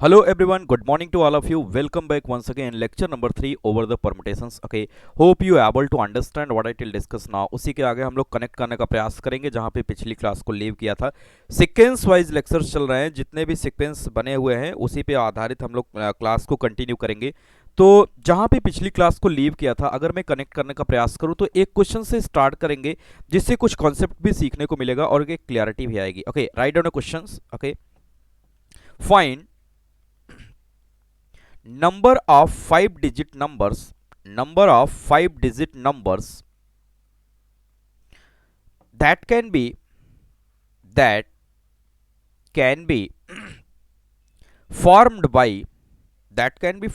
Hello everyone, good morning to all of you. Welcome back once again. Lecture number 3 over the permutations. Okay, hope you are able to understand what I will discuss now. उसी के आगे हम लोग connect करने का प्रयास करेंगे जहां पे पिछली क्लास को लीव किया था. सीक्वेंस वाइज लेक्चर्स चल रहे हैं, जितने भी सीक्वेंस बने हुए हैं उसी पे आधारित हम लोग क्लास को कंटिन्यू करेंगे. तो जहां पे पिछली क्लास को लीव किया था, अगर मैं कनेक्ट करने का प्रयास करूं तो एक क्वेश्चन से स्टार्ट करेंगे जिससे कुछ कॉन्सेप्ट भी सीखने को मिलेगा और एक क्लियरिटी भी आएगी. Okay, write down questions. Okay, find number of 5-digit numbers that can be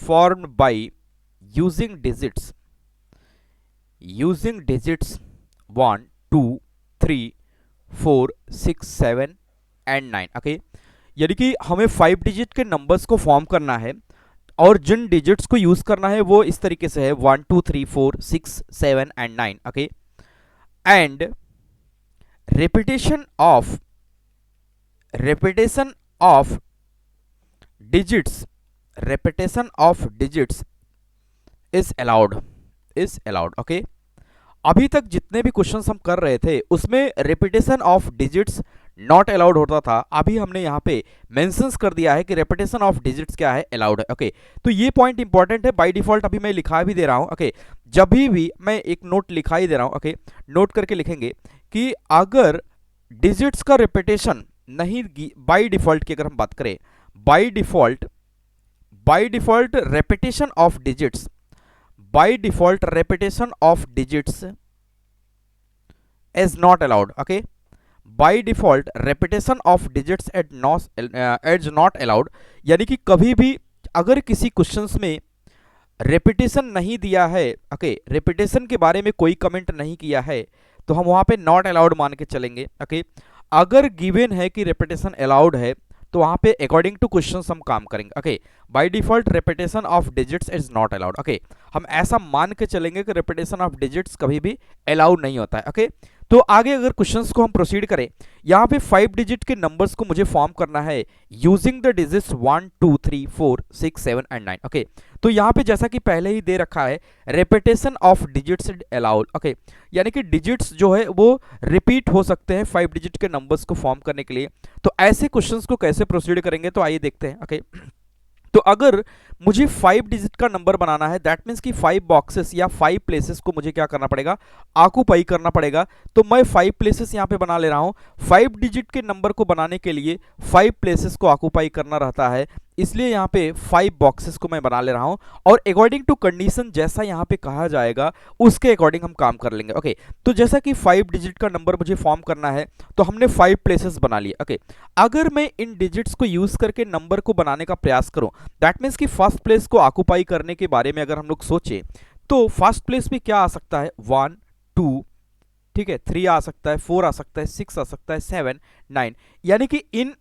formed by using digits 1 2 3 4 6 7 and 9. Okay, यानी कि हमें 5 डिजिट के नंबर्स को फॉर्म करना है और जिन डिजिट्स को यूज करना है वो इस तरीके से है 1 2 3 4 6 7 and 9. Okay, and repetition of digits is allowed. Okay, अभी तक जितने भी क्वेश्चंस हम कर रहे थे उसमें repetition of digits not allowed होता था. अभी हमने यहाँ पे मेंशंस कर दिया है कि रेपिटेशन ऑफ डिजिट्स क्या है, अलाउड है. ओके, तो ये पॉइंट इंपॉर्टेंट है. बाय डिफॉल्ट अभी मैं लिखा भी दे रहा हूँ. ओके, जब भी मैं एक नोट लिखा ही दे रहा हूँ. ओके, नोट करके लिखेंगे कि अगर डिजिट्स का रेपिटेशन नहीं, बाय डिफॉल्ट की अगर हम बात करें, by default repetition of digits is not allowed. Okay, by default repetition of digits is not allowed. यानी कि कभी भी अगर किसी क्वेश्चंस में रेपिटेशन नहीं दिया है, ओके, रेपिटेशन के बारे में कोई कमेंट नहीं किया है, तो हम वहां पे नॉट अलाउड मान के चलेंगे. ओके, अगर गिवन है कि रेपिटेशन अलाउड है तो वहां पे अकॉर्डिंग टू क्वेश्चन हम काम करेंगे. Okay, by default repetition of digits is not allowed. Okay, हम ऐसा मान के चलेंगे कि रेपिटेशन ऑफ डिजिट्स कभी भी अलाउड नहीं होता है. ओके, तो आगे अगर क्वेश्चंस को हम प्रोसीड करें, यहाँ पे 5 डिजिट के नंबर्स को मुझे फॉर्म करना है using the digits 1 2 3 4 6 7 and 9. Okay, तो यहाँ पे जैसा कि पहले ही दे रखा है repetition of digits allowed. Okay, यानी कि डिजिट्स जो है वो रिपीट हो सकते हैं 5 डिजिट के नंबर्स को फॉर्म करने के लिए. तो ऐसे क्वेश्चंस को कैसे प्रोसीड करेंगे, तो आइए देखते हैं. ओके, तो अगर मुझे 5 डिजिट का नंबर बनाना है, दैट मीन्स कि 5 बॉक्सेस या 5 प्लेसेस को मुझे क्या करना पड़ेगा, ऑक्यूपाई करना पड़ेगा. तो मैं 5 प्लेसेस यहां पे बना ले रहा हूं. 5 डिजिट के नंबर को बनाने के लिए 5 प्लेसेस को ऑक्यूपाई करना रहता है, इसलिए यहां पे 5 बॉक्सेस को मैं बना ले रहा हूं और अकॉर्डिंग टू कंडीशन जैसा यहां पे कहा जाएगा उसके अकॉर्डिंग हम काम कर लेंगे. ओके, तो जैसा कि 5 डिजिट का नंबर मुझे फॉर्म करना है तो हमने 5 प्लेसेस बना लिए. ओके, अगर मैं इन डिजिट्स को यूज करके नंबर को बनाने का प्रयास करूं, दैट मीन्स कि फर्स्ट प्लेस को ऑक्यूपाई करने के बारे में अगर हम लोग सोचें तो फर्स्ट प्लेस पे क्या आ सकता है, 1 2, ठीक है, 3 आ सकता है, 4 आ सकता है, 6 आ सकता है, 7 9. यानी कि इन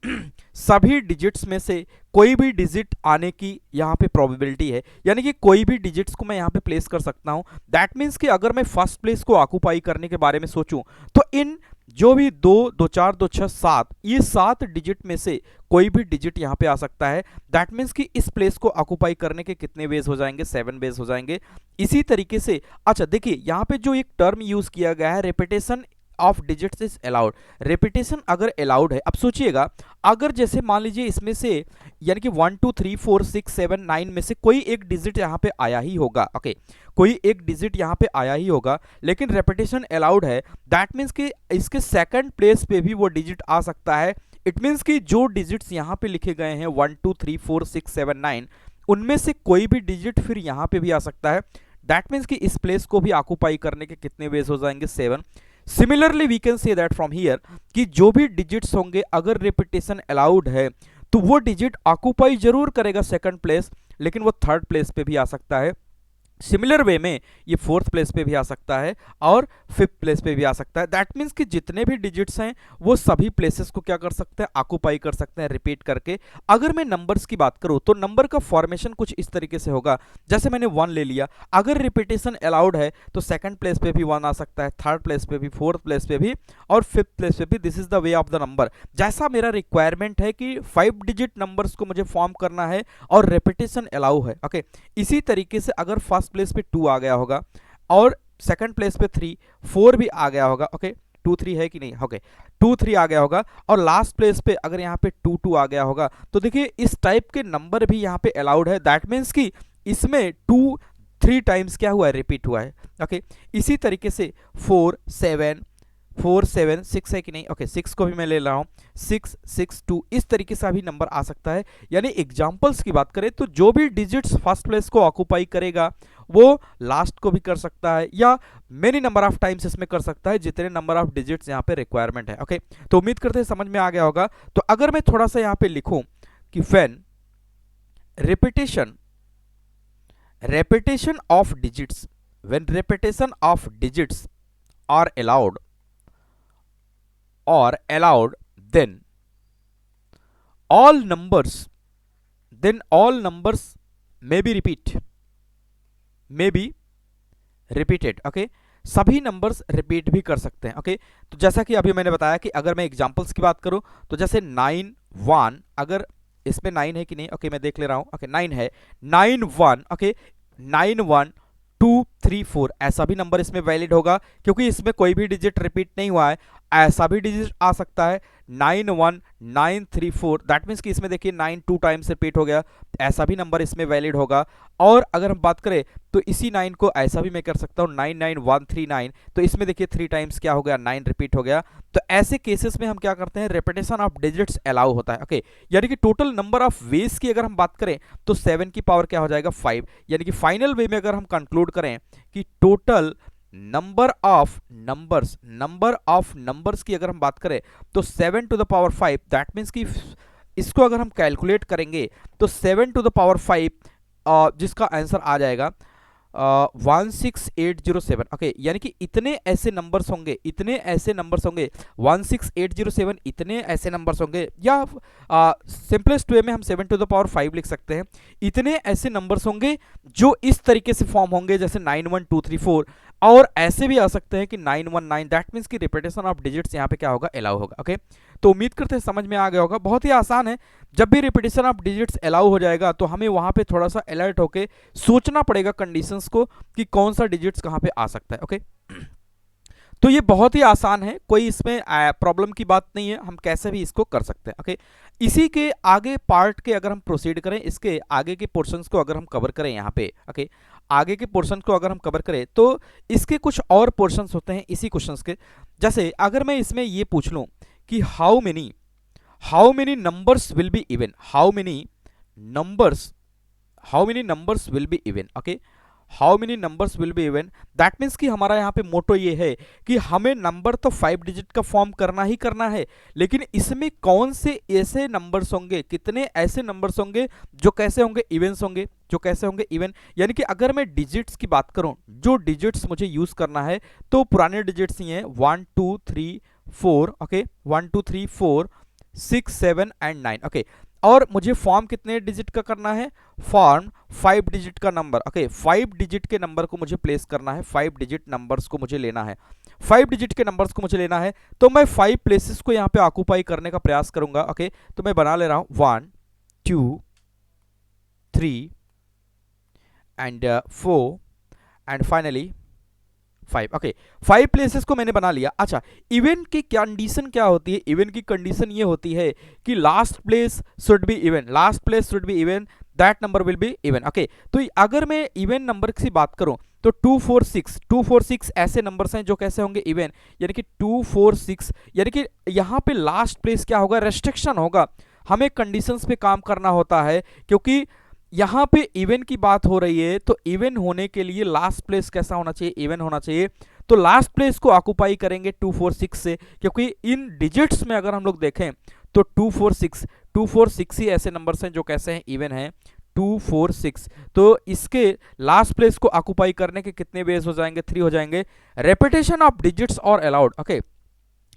सभी डिजिट्स में से कोई भी डिजिट आने की यहाँ पे प्रोबेबिलिटी है, यानी कि कोई भी डिजिट्स को मैं यहाँ पे प्लेस कर सकता हूँ. दैट मीन्स कि अगर मैं फर्स्ट प्लेस को ऑक्यूपाई करने के बारे में सोचूं तो इन जो भी 2 2 4 2 6 7, ये 7 डिजिट में से कोई भी डिजिट यहाँ पे आ सकता है. दैट मीन्स कि इस प्लेस को ऑक्यूपाई करने के कितने वेज हो जाएंगे, 7 वेज हो जाएंगे. इसी तरीके से अच्छा देखिए, यहाँ पे जो एक टर्म यूज किया गया है repetition of digits is allowed. Repetition अगर अलाउड है, अब सोचिएगा अगर जैसे मान लीजिए इसमें से यानी कि 1 2 3 4 6 7 9 में से कोई एक डिजिट यहाँ पे आया ही होगा. ओके, कोई एक डिजिट यहाँ पे आया ही होगा, लेकिन रेपिटेशन अलाउड है, दैट मीन्स कि इसके सेकंड प्लेस पे भी वो डिजिट आ सकता है. इट मीन्स कि जो डिजिट्स यहाँ पे लिखे गए हैं 1 2 3 4 6 7 9, उनमें से कोई भी डिजिट फिर यहाँ पे भी आ सकता है. दैट मीन्स कि इस प्लेस को भी ऑक्यूपाई करने के कितने वेज हो जाएंगे, 7. Similarly we can say that from here कि जो भी डिजिट्स होंगे अगर रेपिटेशन अलाउड है तो वो डिजिट ऑक्यूपाई जरूर करेगा सेकंड प्लेस, लेकिन वो थर्ड प्लेस पे भी आ सकता है. सिमिलर वे में ये फोर्थ प्लेस पे भी आ सकता है और फिफ्थ प्लेस पे भी आ सकता है। दैट मीन्स कि जितने भी डिजिट्स हैं वो सभी प्लेसेस को क्या कर सकते हैं, ऑक्युपाई कर सकते हैं रिपीट करके। अगर मैं नंबर्स की बात करूं तो नंबर का फॉर्मेशन कुछ इस तरीके से होगा, जैसे मैंने 1 ले लिया, अगर रिपीटेशन अलाउड है तो सेकंड प्लेस पे भी 1 आ सकता है, थर्ड प्लेस पे भी, फोर्थ प्लेस पे भी और फिफ्थ प्लेस पे भी। This is the way of the number. जैसा मेरा रिक्वायरमेंट है कि 5 डिजिट नंबर्स को मुझे फॉर्म करना है और रिपीटेशन अलाउ है, ओके। इसी तरीके से अगर फर्स्ट प्लेस पे 2 आ गया होगा और सेकंड प्लेस पे 3, 4 भी आ गया होगा, ओके। 2 3 है कि नहीं, ओके, 2 3 आ गया होगा और लास्ट प्लेस पे अगर यहाँ पे 2 2 आ गया होगा, तो देखिए इस टाइप के नंबर भी यहाँ पे अलाउड है। दैट मीन्स कि इसमें 2 3 टाइम्स क्या हुआ है, रिपीट हुआ है, ओके। इसी तरीके से 4 7 4 7 6 है कि नहीं, ओके, 6 को भी मैं ले रहा हूँ, 6 6 2, इस तरीके से भी नंबर आ सकता है। यानी एग्जाम्पल्स की बात करें तो जो भी डिजिट्स फर्स्ट प्लेस को ऑक्युपाई करेगा वो लास्ट को भी कर सकता है या मेनी नंबर ऑफ टाइम्स इसमें कर सकता है, जितने नंबर ऑफ डिजिट्स यहाँ पे रिक्वायरमेंट है, ओके। तो उम्मीद करते हैं समझ में आ गया होगा। तो अगर मैं थोड़ा सा यहाँ पे लिखूं कि when repetition of digits when repetition of digits are allowed then all numbers may be repeated, okay. सभी नंबर्स रिपीट भी कर सकते हैं, ओके। तो जैसा कि अभी मैंने बताया कि अगर मैं एग्जांपल्स की बात करूं तो जैसे 9 1, अगर इसमें 9 है कि नहीं, ओके, मैं देख ले रहा हूं, ओके, 9 है, 9 1, ओके, 9 1 2 3 4 ऐसा भी नंबर इसमें वैलिड होगा क्योंकि इसमें कोई भी डिजिट रिपीट नहीं हुआ है। ऐसा भी डिजिट आ सकता है 9 1 9 3 4, दैट मीन्स कि इसमें देखिए 9 2 टाइम्स रिपीट हो गया, ऐसा भी नंबर इसमें वैलिड होगा। और अगर हम बात करें तो इसी 9 को ऐसा भी मैं कर सकता हूँ 9 9 1 3 9, तो इसमें देखिए 3 टाइम्स क्या हो गया, 9 रिपीट हो गया। तो ऐसे केसेस में हम क्या करते हैं, रिपीटेशन ऑफ डिजिट्स अलाउ होता है, ओके। यानी कि टोटल नंबर ऑफ वेज की अगर हम बात करें तो 7 की पावर क्या हो जाएगा, 5। यानी कि फाइनल वे में अगर हम कंक्लूड करें कि टोटल नंबर ऑफ नंबर्स की अगर हम बात करें तो 7 to the power 5, that means कि इसको अगर हम कैलकुलेट करेंगे तो 7 टू द पावर 5 जिसका आंसर आ जाएगा 16807, ओके। यानी कि इतने ऐसे नंबर्स होंगे 16807, इतने ऐसे नंबर्स होंगे, या सिंपलेस्ट वे में हम 7 टू द पावर 5 लिख सकते हैं। इतने ऐसे नंबर्स होंगे जो इस तरीके से फॉर्म होंगे जैसे 9 1 2 3 4, और ऐसे भी आ सकते हैं कि 9 1 9, दैट मीन्स कि रिपीटेशन ऑफ डिजिट्स यहाँ पे क्या होगा, अलाउ होगा, ओके। तो उम्मीद करते हैं समझ में आ गया होगा। बहुत ही आसान है, जब भी रिपीटेशन ऑफ डिजिट्स अलाउ हो जाएगा तो हमें वहां पे थोड़ा सा अलर्ट होके सोचना पड़ेगा कंडीशंस को कि कौन सा डिजिट्स कहां पे आ सकता है, ओके। तो ये बहुत ही आसान है, कोई इसमें प्रॉब्लम की बात नहीं है, हम कैसे भी इसको कर सकते हैं, ओके। इसी के आगे पार्ट के अगर हम प्रोसीड करें, इसके आगे के पोर्शंस को अगर हम कवर करें यहाँ पे, ओके, आगे के पोर्शन को अगर हम कवर करें तो इसके कुछ और पोर्शंस होते हैं इसी क्वेश्चंस के। जैसे अगर मैं इसमें ये पूछ लूं कि how many numbers will be even, how many numbers will be even, okay, how many numbers will be even, that means कि हमारा यहाँ पे मोटो ये है कि हमें नंबर तो 5 डिजिट का फॉर्म करना ही करना है, लेकिन इसमें कौन से ऐसे नंबर्स होंगे, कितने ऐसे नंबर्स होंगे जो कैसे होंगे, इवेंट्स होंगे, जो कैसे होंगे इवन। यानी कि अगर मैं डिजिट्स की बात करूं, जो डिजिट्स मुझे यूज करना है तो पुराने डिजिट्स ही हैं 1 2 3 4, ओके, 1 2 3 4 6 7 एंड 9, ओके। और मुझे फॉर्म कितने डिजिट का करना है, फॉर्म 5 डिजिट का नंबर, ओके। 5 डिजिट के नंबर को मुझे प्लेस करना है, 5 डिजिट नंबर्स को मुझे लेना है, 5 डिजिट के नंबर्स को मुझे लेना है। तो मैं 5 प्लेसेस को यहाँ पे ऑक्युपाई करने का प्रयास करूंगा, ओके। तो मैं बना ले रहा हूं 1 2 3 and 4 and finally 5, okay. 5 places को मैंने बना लिया। अच्छा, इवेंट की कंडीशन क्या होती है, इवेंट की कंडीशन ये होती है कि last place should be even, that number will be even, okay. तो अगर मैं इवन नंबर की बात करूं तो 246 ऐसे नंबर्स हैं जो कैसे होंगे, इवन। यानी कि 246, यानी कि यहां पे लास्ट प्लेस क्या होगा, रेस्ट्रिक्शन होगा, हमें कंडीशंस पे काम करना होता है क्योंकि यहां पे इवन की बात हो रही है। तो इवन होने के लिए लास्ट प्लेस कैसा होना चाहिए, इवन होना चाहिए। तो लास्ट प्लेस को ऑक्युपाई करेंगे 246 से, क्योंकि इन डिजिट्स में अगर हम लोग देखें तो 246 ही ऐसे नंबर्स हैं जो कैसे हैं, इवन हैं। 246, तो इसके लास्ट प्लेस को ऑक्युपाई करने के कितने वेज हो जाएंगे? 3 हो जाएंगे। रेपिटेशन ऑफ डिजिट्स और अलाउड, ओके,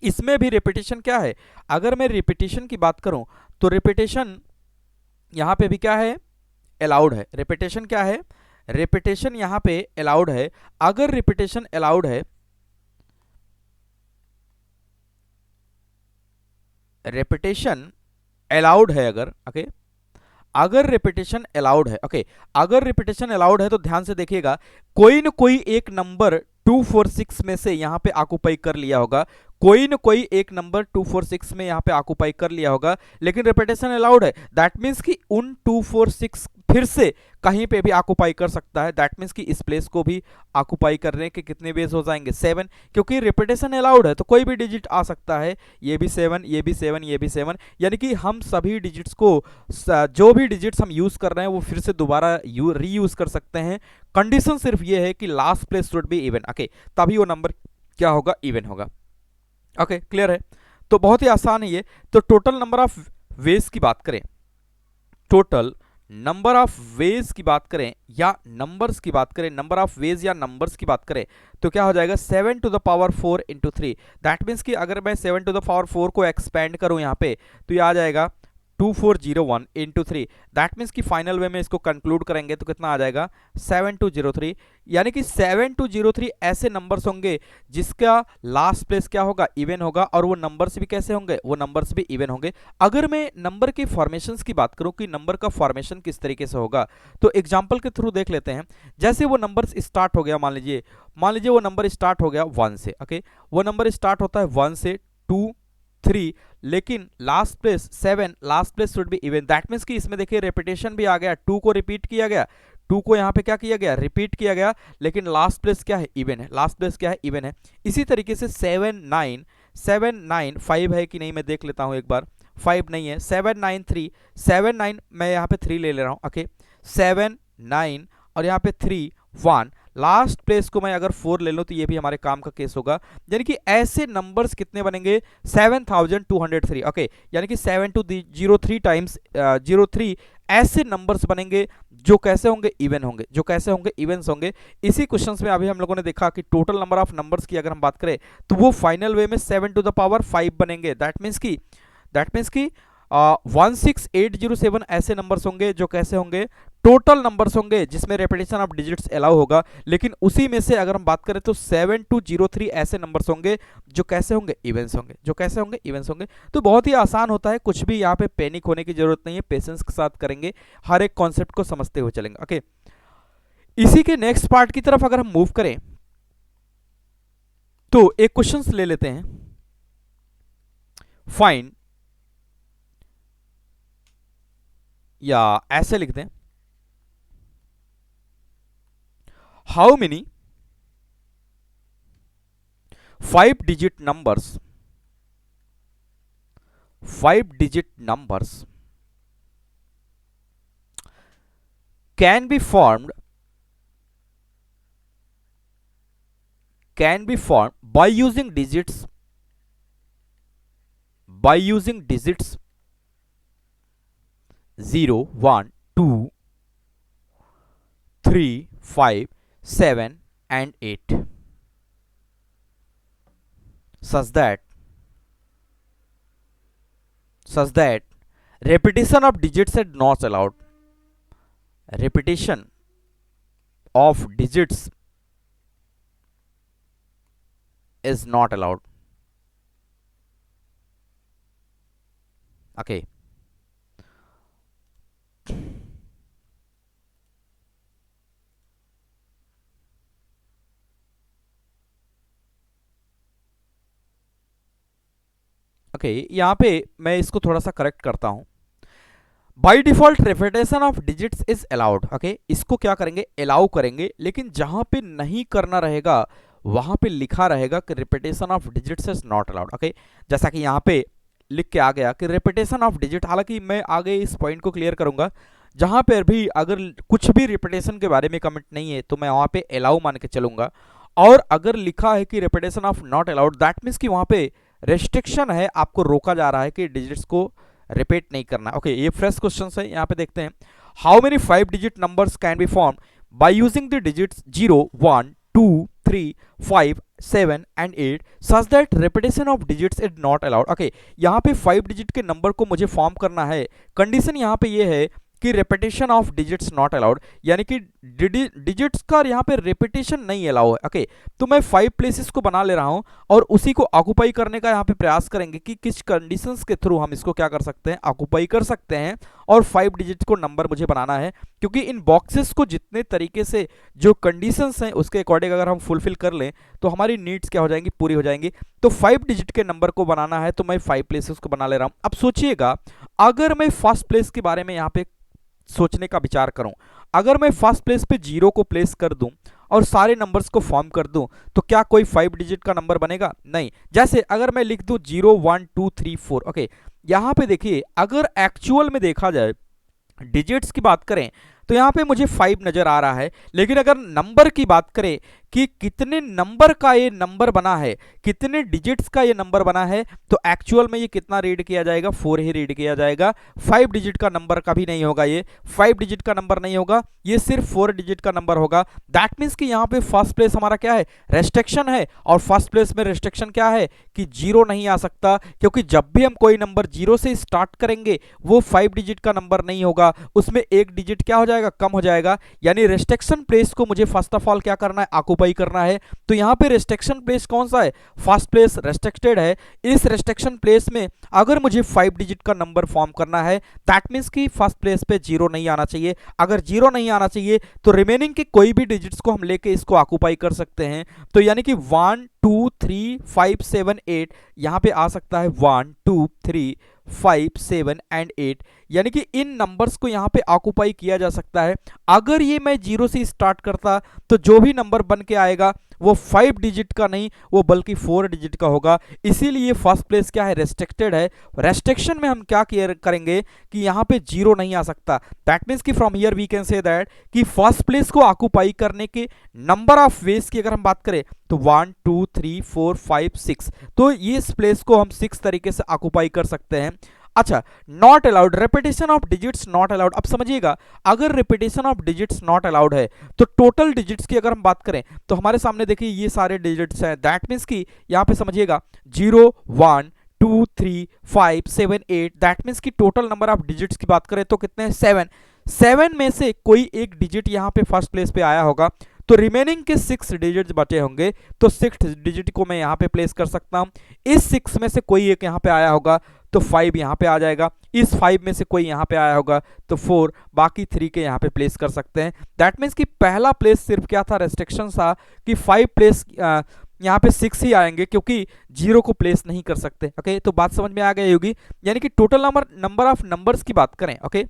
इसमें भी रिपीटेशन क्या है? अगर मैं रिपीटेशन की बात करूं तो रिपीटेशन यहां पे भी क्या है? अलाउड है। रिपीटेशन क्या है? रिपीटेशन यहां पे अलाउड है। अगर रिपीटेशन अलाउड है, रिपीटेशन अलाउड है अगर, ओके, अगर रिपीटेशन अलाउड है, ओके, अगर रिपीटेशन अलाउड है तो ध्यान से देखिएगा, कोई न कोई एक नंबर 246 में से यहां पे ऑक्युपाई कर लिया होगा, कोई न कोई एक नंबर 246 में यहां पे ऑक्युपाई कर लिया होगा, लेकिन रिपीटेशन अलाउड है। दैट मीन्स कि उन 246 फिर से कहीं पे भी ऑक्युपाई कर सकता है। दैट मीन्स कि इस प्लेस को भी ऑक्युपाई करने के कितने वेज हो जाएंगे? 7, क्योंकि रिपीटेशन अलाउड है तो कोई भी डिजिट आ सकता है। ये भी 7, ये भी 7, ये भी 7, यानी कि हम सभी डिजिट्स को, जो भी डिजिट्स हम यूज कर रहे हैं वो फिर से दोबारा रीयूज कर सकते हैं। कंडीशन सिर्फ ये है कि last place should be even, okay, तभी वो नंबर क्या होगा? इवन होगा। ओके, क्लियर है? तो बहुत ही आसान है ये। तो टोटल नंबर ऑफ वेज की बात करें, टोटल नंबर ऑफ वेज की बात करें या नंबर्स की बात करें, नंबर ऑफ वेज या नंबर्स की बात करें तो क्या हो जाएगा? 7 to the power 4 into 3। That means कि अगर मैं 7 टू द पावर 4 को एक्सपेंड करूं यहाँ पे तो ये आ जाएगा 2401 इंटू 3। दैट मीन्स कि फाइनल वे में इसको कंक्लूड करेंगे तो कितना आ जाएगा? 7203। यानी कि 7203 ऐसे नंबर्स होंगे जिसका लास्ट प्लेस क्या होगा? इवन होगा, और वो नंबर्स भी कैसे होंगे? वो नंबर्स भी इवन होंगे। अगर मैं नंबर के फॉर्मेशंस की बात करूं कि नंबर का फॉर्मेशन किस तरीके से होगा, तो एग्जांपल के थ्रू देख लेते हैं। जैसे वो नंबर्स स्टार्ट हो गया, मान लीजिए वो नंबर स्टार्ट हो गया 1 से, ओके, वो नंबर स्टार्ट होता है 1 से, 2, 3, लेकिन last place 7, last place should be even. That means कि इसमें देखिए रिपीटेशन भी आ गया, 2 को रिपीट किया गया, 2 को यहाँ पे क्या किया गया? रिपीट किया गया, लेकिन लास्ट प्लेस क्या है? इवन है। लास्ट प्लेस क्या है? इवन है। इसी तरीके से 7 9 7 9 5 है कि नहीं मैं देख लेता हूँ एक बार। 5 नहीं है। 7 9 3, 7 9 मैं यहाँ पे 3 ले रहा हूँ, ओके, 7 9 और यहाँ पे 3 1, लास्ट प्लेस को मैं अगर 4 ले लूं तो ये भी हमारे काम का केस होगा। यानी कि ऐसे नंबर्स कितने बनेंगे? 7203, ओके, यानी कि 7203 टाइम्स 03 ऐसे नंबर्स बनेंगे जो कैसे होंगे? इवन होंगे। जो कैसे होंगे? इवेंस होंगे। इसी क्वेश्चंस में अभी हम लोगों ने देखा कि टोटल नंबर ऑफ नंबर्स की अगर हम बात करें तो वो फाइनल वे में 7 टू द पावर 5 बनेंगे। दैट मीन्स की 16807 ऐसे नंबर्स होंगे जो कैसे होंगे? टोटल नंबर्स होंगे जिसमें रेपिटेशन ऑफ डिजिट्स अलाउ होगा, लेकिन उसी में से अगर हम बात करें तो 7203 ऐसे नंबर्स होंगे जो कैसे होंगे? इवेंट्स होंगे। जो कैसे होंगे? इवेंट्स होंगे। तो बहुत ही आसान होता है, कुछ भी यहाँ पे पैनिक होने की जरूरत नहीं है, पेशेंस के साथ करेंगे, हर एक कॉन्सेप्ट को समझते हुए चलेंगे, ओके। इसी के नेक्स्ट पार्ट की तरफ अगर हम मूव करें तो एक क्वेश्चन ले लेते हैं। फाइंड, या ऐसे लिख दें, how many 5 digit numbers can be formed by using digits 0 1 2 3 5 7 and 8, such that repetition of digits is not allowed. Repetition of digits is not allowed, okay. Okay, यहाँ पे मैं इसको थोड़ा सा करेक्ट करता हूं। By default repetition of digits is allowed, okay, इसको क्या करेंगे? अलाउ करेंगे, लेकिन जहां पे नहीं करना रहेगा वहां पे लिखा रहेगा कि repetition of digits is not allowed, okay. जैसा कि यहाँ पे लिख के आ गया कि रेपिटेशन ऑफ डिजिट, हालांकि मैं आगे इस पॉइंट को क्लियर करूंगा, जहां पर भी अगर कुछ भी रिपीटेशन के बारे में कमेंट नहीं है तो मैं वहां पे अलाउ मान के चलूंगा, और अगर लिखा है कि repetition of not allowed, that means कि वहां पे रेस्ट्रिक्शन है, आपको रोका जा रहा है कि डिजिट्स को रिपीट नहीं करना, ओके। ये फ्रेश क्वेश्चन है, यहाँ पे देखते हैं। How many 5 digit numbers can be form by using the digits 0 1 2 3 5 7 and 8 such that repetition of digits is not allowed. Okay, यहाँ पे 5 डिजिट के नंबर को मुझे फॉर्म करना है। कंडीशन यहाँ पे ये है कि repetition of digits not allowed, यानी कि डिजिट्स का यहाँ पे रिपीटेशन नहीं अलाउ है। ओके, तो मैं 5 प्लेसेस को बना ले रहा हूँ और उसी को ऑक्युपाई करने का यहाँ पे प्रयास करेंगे कि किस कंडीशंस के थ्रू हम इसको क्या कर सकते हैं, ऑक्युपाई कर सकते हैं। और 5 डिजिट को नंबर मुझे बनाना है, क्योंकि इन बॉक्सेस को जितने तरीके से जो कंडीशंस हैं उसके अकॉर्डिंग अगर हम फुलफिल कर लें तो हमारी नीड्स क्या हो जाएंगी, पूरी हो जाएंगी। तो 5 डिजिट के नंबर को बनाना है, तो मैं 5 प्लेसेस को बना ले रहा हूँ। अब सोचिएगा, अगर मैं फर्स्ट प्लेस के बारे में यहाँ पे सोचने का विचार करूं, अगर मैं फर्स्ट प्लेस पे 0 को प्लेस कर दूं और सारे नंबर्स को फॉर्म कर दूं, तो क्या कोई 5 डिजिट का नंबर बनेगा? नहीं। जैसे अगर मैं लिख दूं 0 1 2 3 4, ओके, यहां पे देखिए अगर एक्चुअल में देखा जाए, डिजिट्स की बात करें तो यहां पे मुझे 5 नजर आ रहा है, लेकिन अगर नंबर की बात करें कि कितने नंबर का ये नंबर बना है, कितने डिजिट्स का ये नंबर बना है, तो एक्चुअल में ये कितना रीड किया जाएगा, 4 ही रीड किया जाएगा। 5 डिजिट का नंबर कभी नहीं होगा, ये 5 डिजिट का नंबर नहीं होगा, ये सिर्फ 4 डिजिट का नंबर होगा। दैट मीन्स कि यहाँ पे फर्स्ट प्लेस हमारा क्या है, रेस्ट्रिक्शन है, और फर्स्ट प्लेस में रेस्ट्रिक्शन क्या है कि 0 नहीं आ सकता, क्योंकि जब भी हम कोई नंबर 0 से स्टार्ट करेंगे वो 5 डिजिट का नंबर नहीं होगा, उसमें एक डिजिट क्या हो जाएगा, कम हो जाएगा। यानी रेस्ट्रिक्शन प्लेस को मुझे फर्स्ट ऑफ ऑल क्या करना है, ऑक्युपाई करना है। तो यहाँ पे रेस्ट्रिक्शन प्लेस कौन सा है, फर्स्ट प्लेस रेस्ट्रिक्टेड है। इस रेस्ट्रिक्शन प्लेस में अगर मुझे 5 डिजिट का नंबर फॉर्म करना है, दैट मीन्स कि फर्स्ट प्लेस पे 0 नहीं आना चाहिए। अगर 0 नहीं आना चाहिए तो रिमेनिंग के कोई भी डिजिट्स को हम लेके इसको ऑक्युपाई कर सकते हैं। तो यानी कि 1 2 3 5 7 8 यहाँ पे आ सकता है 1 2 3 5 7 एंड 8, यानी कि इन नंबर्स को यहाँ पे ऑक्युपाई किया जा सकता है। अगर ये मैं 0 से स्टार्ट करता तो जो भी नंबर बन के आएगा वो 5 डिजिट का नहीं, वो बल्कि 4 डिजिट का होगा। इसीलिए फर्स्ट प्लेस क्या है, रेस्ट्रिक्टेड है। रेस्ट्रिक्शन में हम क्या करेंगे कि यहाँ पे 0 नहीं आ सकता। दैट मीन्स कि from here we can say that कि फर्स्ट प्लेस को ऑक्युपाई करने के नंबर ऑफ वेज की अगर हम बात करें तो 1 2 3 4 5 6, तो इस प्लेस को हम 6 तरीके से ऑक्युपाई कर सकते हैं। अच्छा, not allowed, repetition of digits not allowed. अब समझिएगा, अगर repetition of digits not allowed है तो टोटल डिजिट्स की अगर हम बात करें तो हमारे सामने देखिए ये सारे डिजिट्स हैं। दैट मीन्स कि यहाँ पे समझिएगा 0 1 2 3 5 7 8, दैट मीन्स कि टोटल नंबर ऑफ डिजिट्स की बात करें तो कितने हैं, 7 में से कोई एक डिजिट यहाँ पे फर्स्ट प्लेस पे आया होगा, तो रिमेनिंग के 6 डिजिट्स बचे होंगे, तो 6 डिजिट को मैं यहाँ पे प्लेस कर सकता हूँ। इस 6 में से कोई एक यहाँ पे आया होगा तो 5 यहाँ पे आ जाएगा, इस 5 में से कोई यहाँ पे आया होगा तो 4, बाकी 3 के यहाँ पे प्लेस कर सकते हैं। दैट मीन्स कि पहला प्लेस सिर्फ क्या था, रेस्ट्रिक्शन था कि 5 प्लेस यहाँ पे 6 ही आएंगे, क्योंकि 0 को प्लेस नहीं कर सकते। ओके, तो बात समझ में आ गई होगी। यानी कि टोटल नंबर ऑफ नंबर्स की बात करें, okay,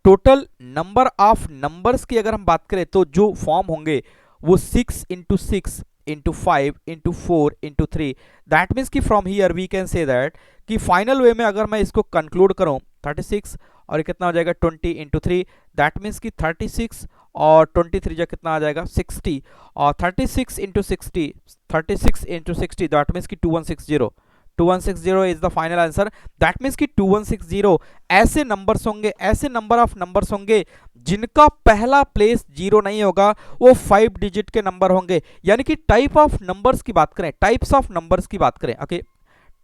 total number of numbers की अगर हम बात करें तो जो फॉर्म होंगे वो 6 into 6 into 5 into 4 into 3। That means कि from here we can say that कि फाइनल वे में अगर मैं इसको कंक्लूड करूं 36 और कितना हो जाएगा 20 इंटू 3, दैट मीन्स कि 36 और 23 जा कितना आ जाएगा 60, और 36 इंटू 60 36 इंटू 60 दैट मीन्स कि 2160 is the final answer. That means कि 2160 ऐसे नंबर्स होंगे, ऐसे नंबर ऑफ नंबर्स होंगे जिनका पहला प्लेस 0 नहीं होगा, वो 5 डिजिट के नंबर होंगे। यानी कि टाइप ऑफ नंबर्स की बात करें, टाइप्स ऑफ नंबर्स की बात करें, ओके,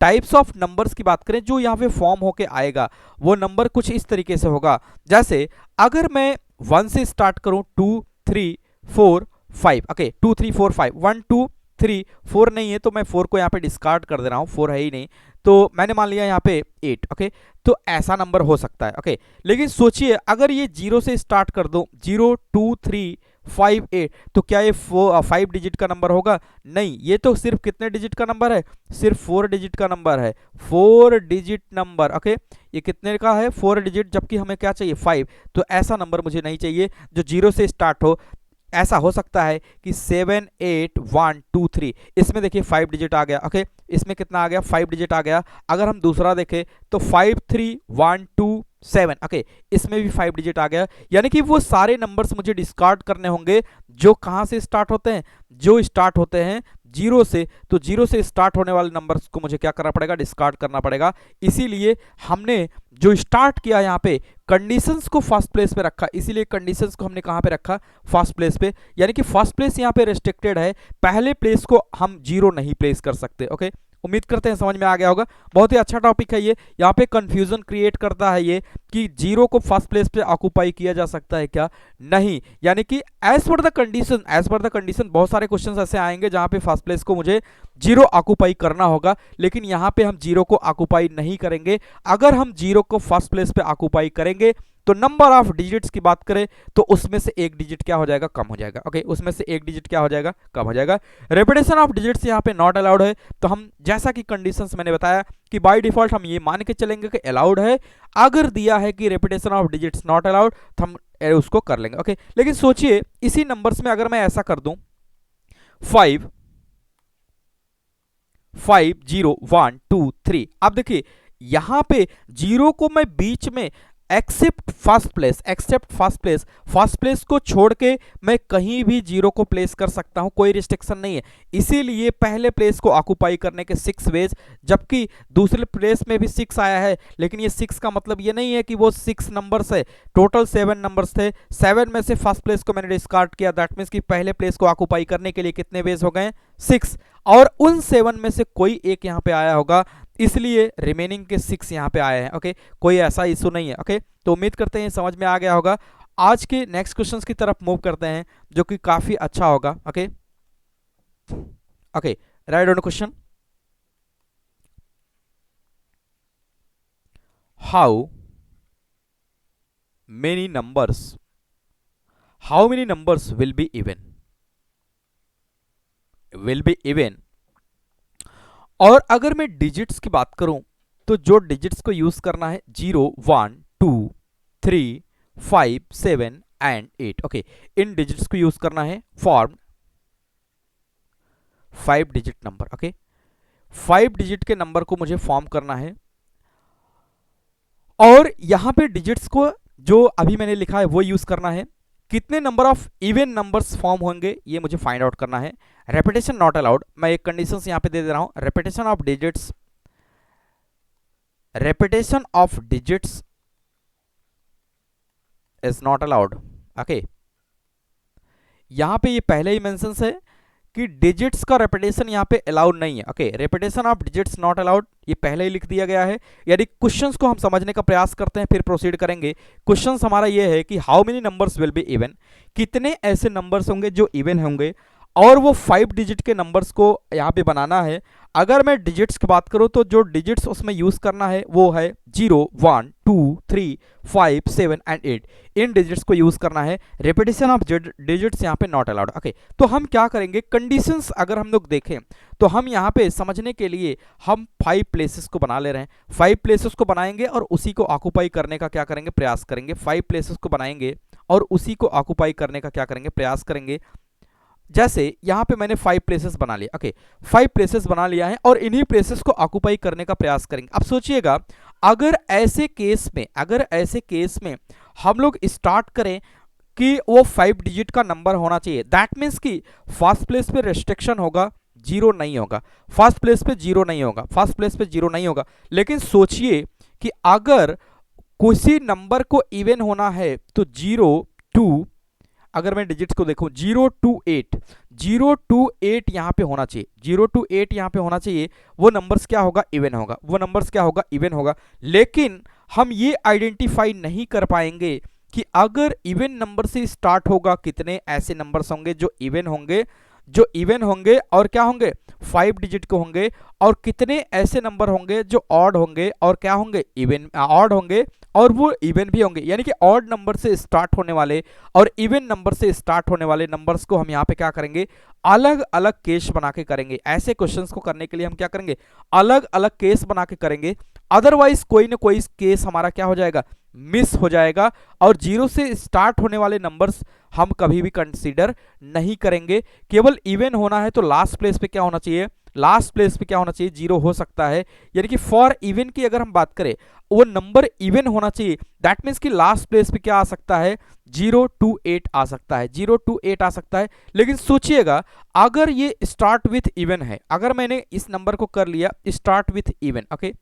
टाइप्स ऑफ नंबर्स की बात करें जो यहाँ पे फॉर्म होके आएगा वो नंबर कुछ इस तरीके से होगा। जैसे अगर मैं 1 से स्टार्ट करूं 2 3 4 5, ओके, 2 3 4 5, 1 2 3 4 नहीं है तो मैं 4 को यहाँ पे डिस्कार्ड कर दे रहा हूँ, 4 है ही नहीं, तो मैंने मान लिया यहाँ पे 8, ओके, तो ऐसा नंबर हो सकता है। ओके, लेकिन सोचिए अगर ये 0 से स्टार्ट कर दो 0 2 3 5 8, तो क्या ये 5 डिजिट का नंबर होगा? नहीं, ये तो सिर्फ कितने डिजिट का नंबर है, सिर्फ 4 डिजिट का नंबर है, 4 डिजिट नंबर। ओके, ये कितने का है, 4 डिजिट, जबकि हमें क्या चाहिए 5, तो ऐसा नंबर मुझे नहीं चाहिए जो 0 से स्टार्ट हो। ऐसा हो सकता है कि 7 8 1 2 3, इसमें देखिए 5 डिजिट आ गया, ओके, इसमें कितना आ गया 5 डिजिट आ गया। अगर हम दूसरा देखें तो 5 3 1 2 7, ओके, इसमें भी 5 डिजिट आ गया। यानी कि वो सारे नंबर्स मुझे डिस्कार्ड करने होंगे जो कहां से स्टार्ट होते हैं, जो स्टार्ट होते हैं जीरो से, तो जीरो से स्टार्ट होने वाले नंबर्स को मुझे क्या करना पड़ेगा, डिस्कार्ड करना पड़ेगा। इसीलिए हमने जो स्टार्ट किया यहाँ पे कंडीशंस को फर्स्ट प्लेस पे रखा, इसीलिए कंडीशंस को हमने कहाँ पे रखा, फर्स्ट प्लेस पे, यानी कि फर्स्ट प्लेस यहाँ पे रेस्ट्रिक्टेड है, पहले प्लेस को हम जीरो नहीं प्लेस कर सकते। ओके, उम्मीद करते हैं समझ में आ गया होगा। बहुत ही अच्छा टॉपिक है ये, यहाँ पे कंफ्यूजन क्रिएट करता है ये कि जीरो को फर्स्ट प्लेस पे ऑक्यूपाई किया जा सकता है क्या, नहीं, यानी कि as per the condition, as per the condition बहुत सारे क्वेश्चंस ऐसे आएंगे जहां पे फर्स्ट प्लेस को मुझे जीरो ऑक्यूपाई करना होगा, लेकिन यहाँ पे हम जीरो को ऑक्यूपाई नहीं करेंगे। अगर हम जीरो को फर्स्ट प्लेस पे ऑक्यूपाई करेंगे तो नंबर ऑफ डिजिट्स की बात करें तो उसमें से एक डिजिट क्या हो जाएगा, कम हो जाएगा। ओके, उसमें से एक डिजिट क्या हो जाएगा, कम हो जाएगा। रेपिटेशन ऑफ डिजिट्स यहाँ पे नॉट अलाउड है, तो हम जैसा कि कंडीशंस मैंने बताया कि बाय डिफॉल्ट हम ये मान के चलेंगे कि अलाउड है। अगर दिया है कि repetition of digits not allowed तो हम उसको कर लेंगे। ओके, लेकिन सोचिए इसी नंबर्स में अगर मैं ऐसा कर दूं 5 5 0 1 2 3, अब देखिए यहां पे जीरो को मैं बीच में accept first place, accept first place को छोड़ के मैं कहीं भी जीरो को प्लेस कर सकता हूं, कोई रिस्ट्रिक्शन नहीं है। इसीलिए पहले प्लेस को ऑक्यूपाई करने के 6 वेज, जबकि दूसरे प्लेस में भी 6 आया है, लेकिन ये 6 का मतलब ये नहीं है कि वो 6 नंबर्स है, टोटल 7 नंबर्स थे, 7 में से फर्स्ट प्लेस को मैंने डिस्कार्ड किया, दैट मीन्स कि पहले प्लेस को ऑक्यूपाई करने के लिए कितने वेज हो गए, 6, और उन 7 में से कोई एक यहाँ पे आया होगा, इसलिए रिमेनिंग के 6 यहाँ पे आए हैं। ओके, कोई ऐसा इशू नहीं है। ओके, तो उम्मीद करते हैं समझ में आ गया होगा। आज के नेक्स्ट क्वेश्चंस की तरफ मूव करते हैं जो कि काफी अच्छा होगा। Okay okay, right on question, how many numbers will be even, और अगर मैं डिजिट्स की बात करूं तो जो डिजिट्स को यूज करना है 0 1 2 3 5 7 एंड 8। ओके, इन डिजिट्स को यूज करना है form 5 digit number. Okay, 5 digit के नंबर को मुझे फॉर्म करना है, और यहां पे डिजिट्स को जो अभी मैंने लिखा है वो यूज करना है। कितने number of even numbers form होंगे ये मुझे फाइंड आउट करना है। रेपिटेशन नॉट अलाउड, मैं एक कंडीशंस यहां पे दे रहा हूं, repetition of digits is not allowed. Okay, यहां पे ये पहले ही मेंशन है कि डिजिट्स का रेपिटेशन यहां पे अलाउड नहीं है। Okay, repetition of digits not allowed, ये पहले ही लिख दिया गया है। यदि क्वेश्चंस को हम समझने का प्रयास करते हैं फिर प्रोसीड करेंगे। क्वेश्चंस हमारा ये है कि how many numbers will be even, कितने ऐसे नंबर्स होंगे जो इवन होंगे, और वो 5 डिजिट के नंबर्स को यहाँ पे बनाना है। अगर मैं डिजिट्स की बात करूँ तो जो डिजिट्स उसमें यूज करना है वो है 0 1 2 3 5 7 एंड 8, इन डिजिट्स को यूज करना है। रेपिटेशन ऑफ डिजिट्स यहाँ पे नॉट अलाउड। ओके, तो हम क्या करेंगे, कंडीशंस अगर हम लोग देखें तो हम यहाँ पे समझने के लिए हम 5 प्लेसेस को बना ले रहे हैं, 5 प्लेसेस को बनाएंगे और उसी को ऑक्यूपाई करने का क्या करेंगे, प्रयास करेंगे। 5 प्लेसेस को बनाएंगे और उसी को ऑक्यूपाई करने का क्या करेंगे, प्रयास करेंगे। जैसे यहां पे मैंने 5 प्लेसेस बना लिया। ओके, 5 प्लेसेस बना लिया है और इन्हीं प्लेसेस को ऑक्यूपाई करने का प्रयास करेंगे। अब सोचिएगा अगर ऐसे केस में हम लोग स्टार्ट करें कि वो 5 डिजिट का नंबर होना चाहिए, दैट मीन्स कि फर्स्ट प्लेस पे रेस्ट्रिक्शन होगा, जीरो नहीं होगा, फर्स्ट प्लेस पे जीरो नहीं होगा। लेकिन सोचिए कि अगर किसी नंबर को इवन होना है तो 0 2, अगर मैं डिजिट्स को देखूं 0 to 8 यहां पे होना चाहिए, 0 to 8 यहां पे होना चाहिए, वो नंबर्स क्या होगा, इवन होगा। लेकिन हम ये आइडेंटिफाई नहीं कर पाएंगे कि अगर इवन नंबर से स्टार्ट होगा कितने ऐसे नंबर्स होंगे जो इवन होंगे और क्या होंगे, 5 डिजिट के होंगे, और कितने ऐसे नंबर होंगे जो ऑड होंगे और क्या होंगे, ऑड होंगे और वो इवन भी होंगे। यानी कि ऑड नंबर से स्टार्ट होने वाले और इवन नंबर से स्टार्ट होने वाले नंबर्स को हम यहाँ पे क्या करेंगे, अलग अलग केस बना के करेंगे। ऐसे क्वेश्चंस को करने के लिए हम क्या करेंगे, अलग अलग केस बना के करेंगे, अदरवाइज कोई ना कोई केस हमारा क्या हो जाएगा, मिस हो जाएगा, और 0 से स्टार्ट होने वाले नंबर्स हम कभी भी कंसीडर नहीं करेंगे। केवल इवन होना है तो लास्ट प्लेस पे क्या होना चाहिए, लास्ट प्लेस पे क्या होना चाहिए, 0 हो सकता है। यानी कि फॉर इवन की अगर हम बात करें, वो नंबर इवन होना चाहिए। दैट मीन्स कि लास्ट प्लेस पे क्या आ सकता है, 0 to 8 आ सकता है, 0 to 8 आ सकता है। लेकिन सोचिएगा, अगर ये स्टार्ट विथ इवन है, अगर मैंने इस नंबर को कर लिया start with even, okay,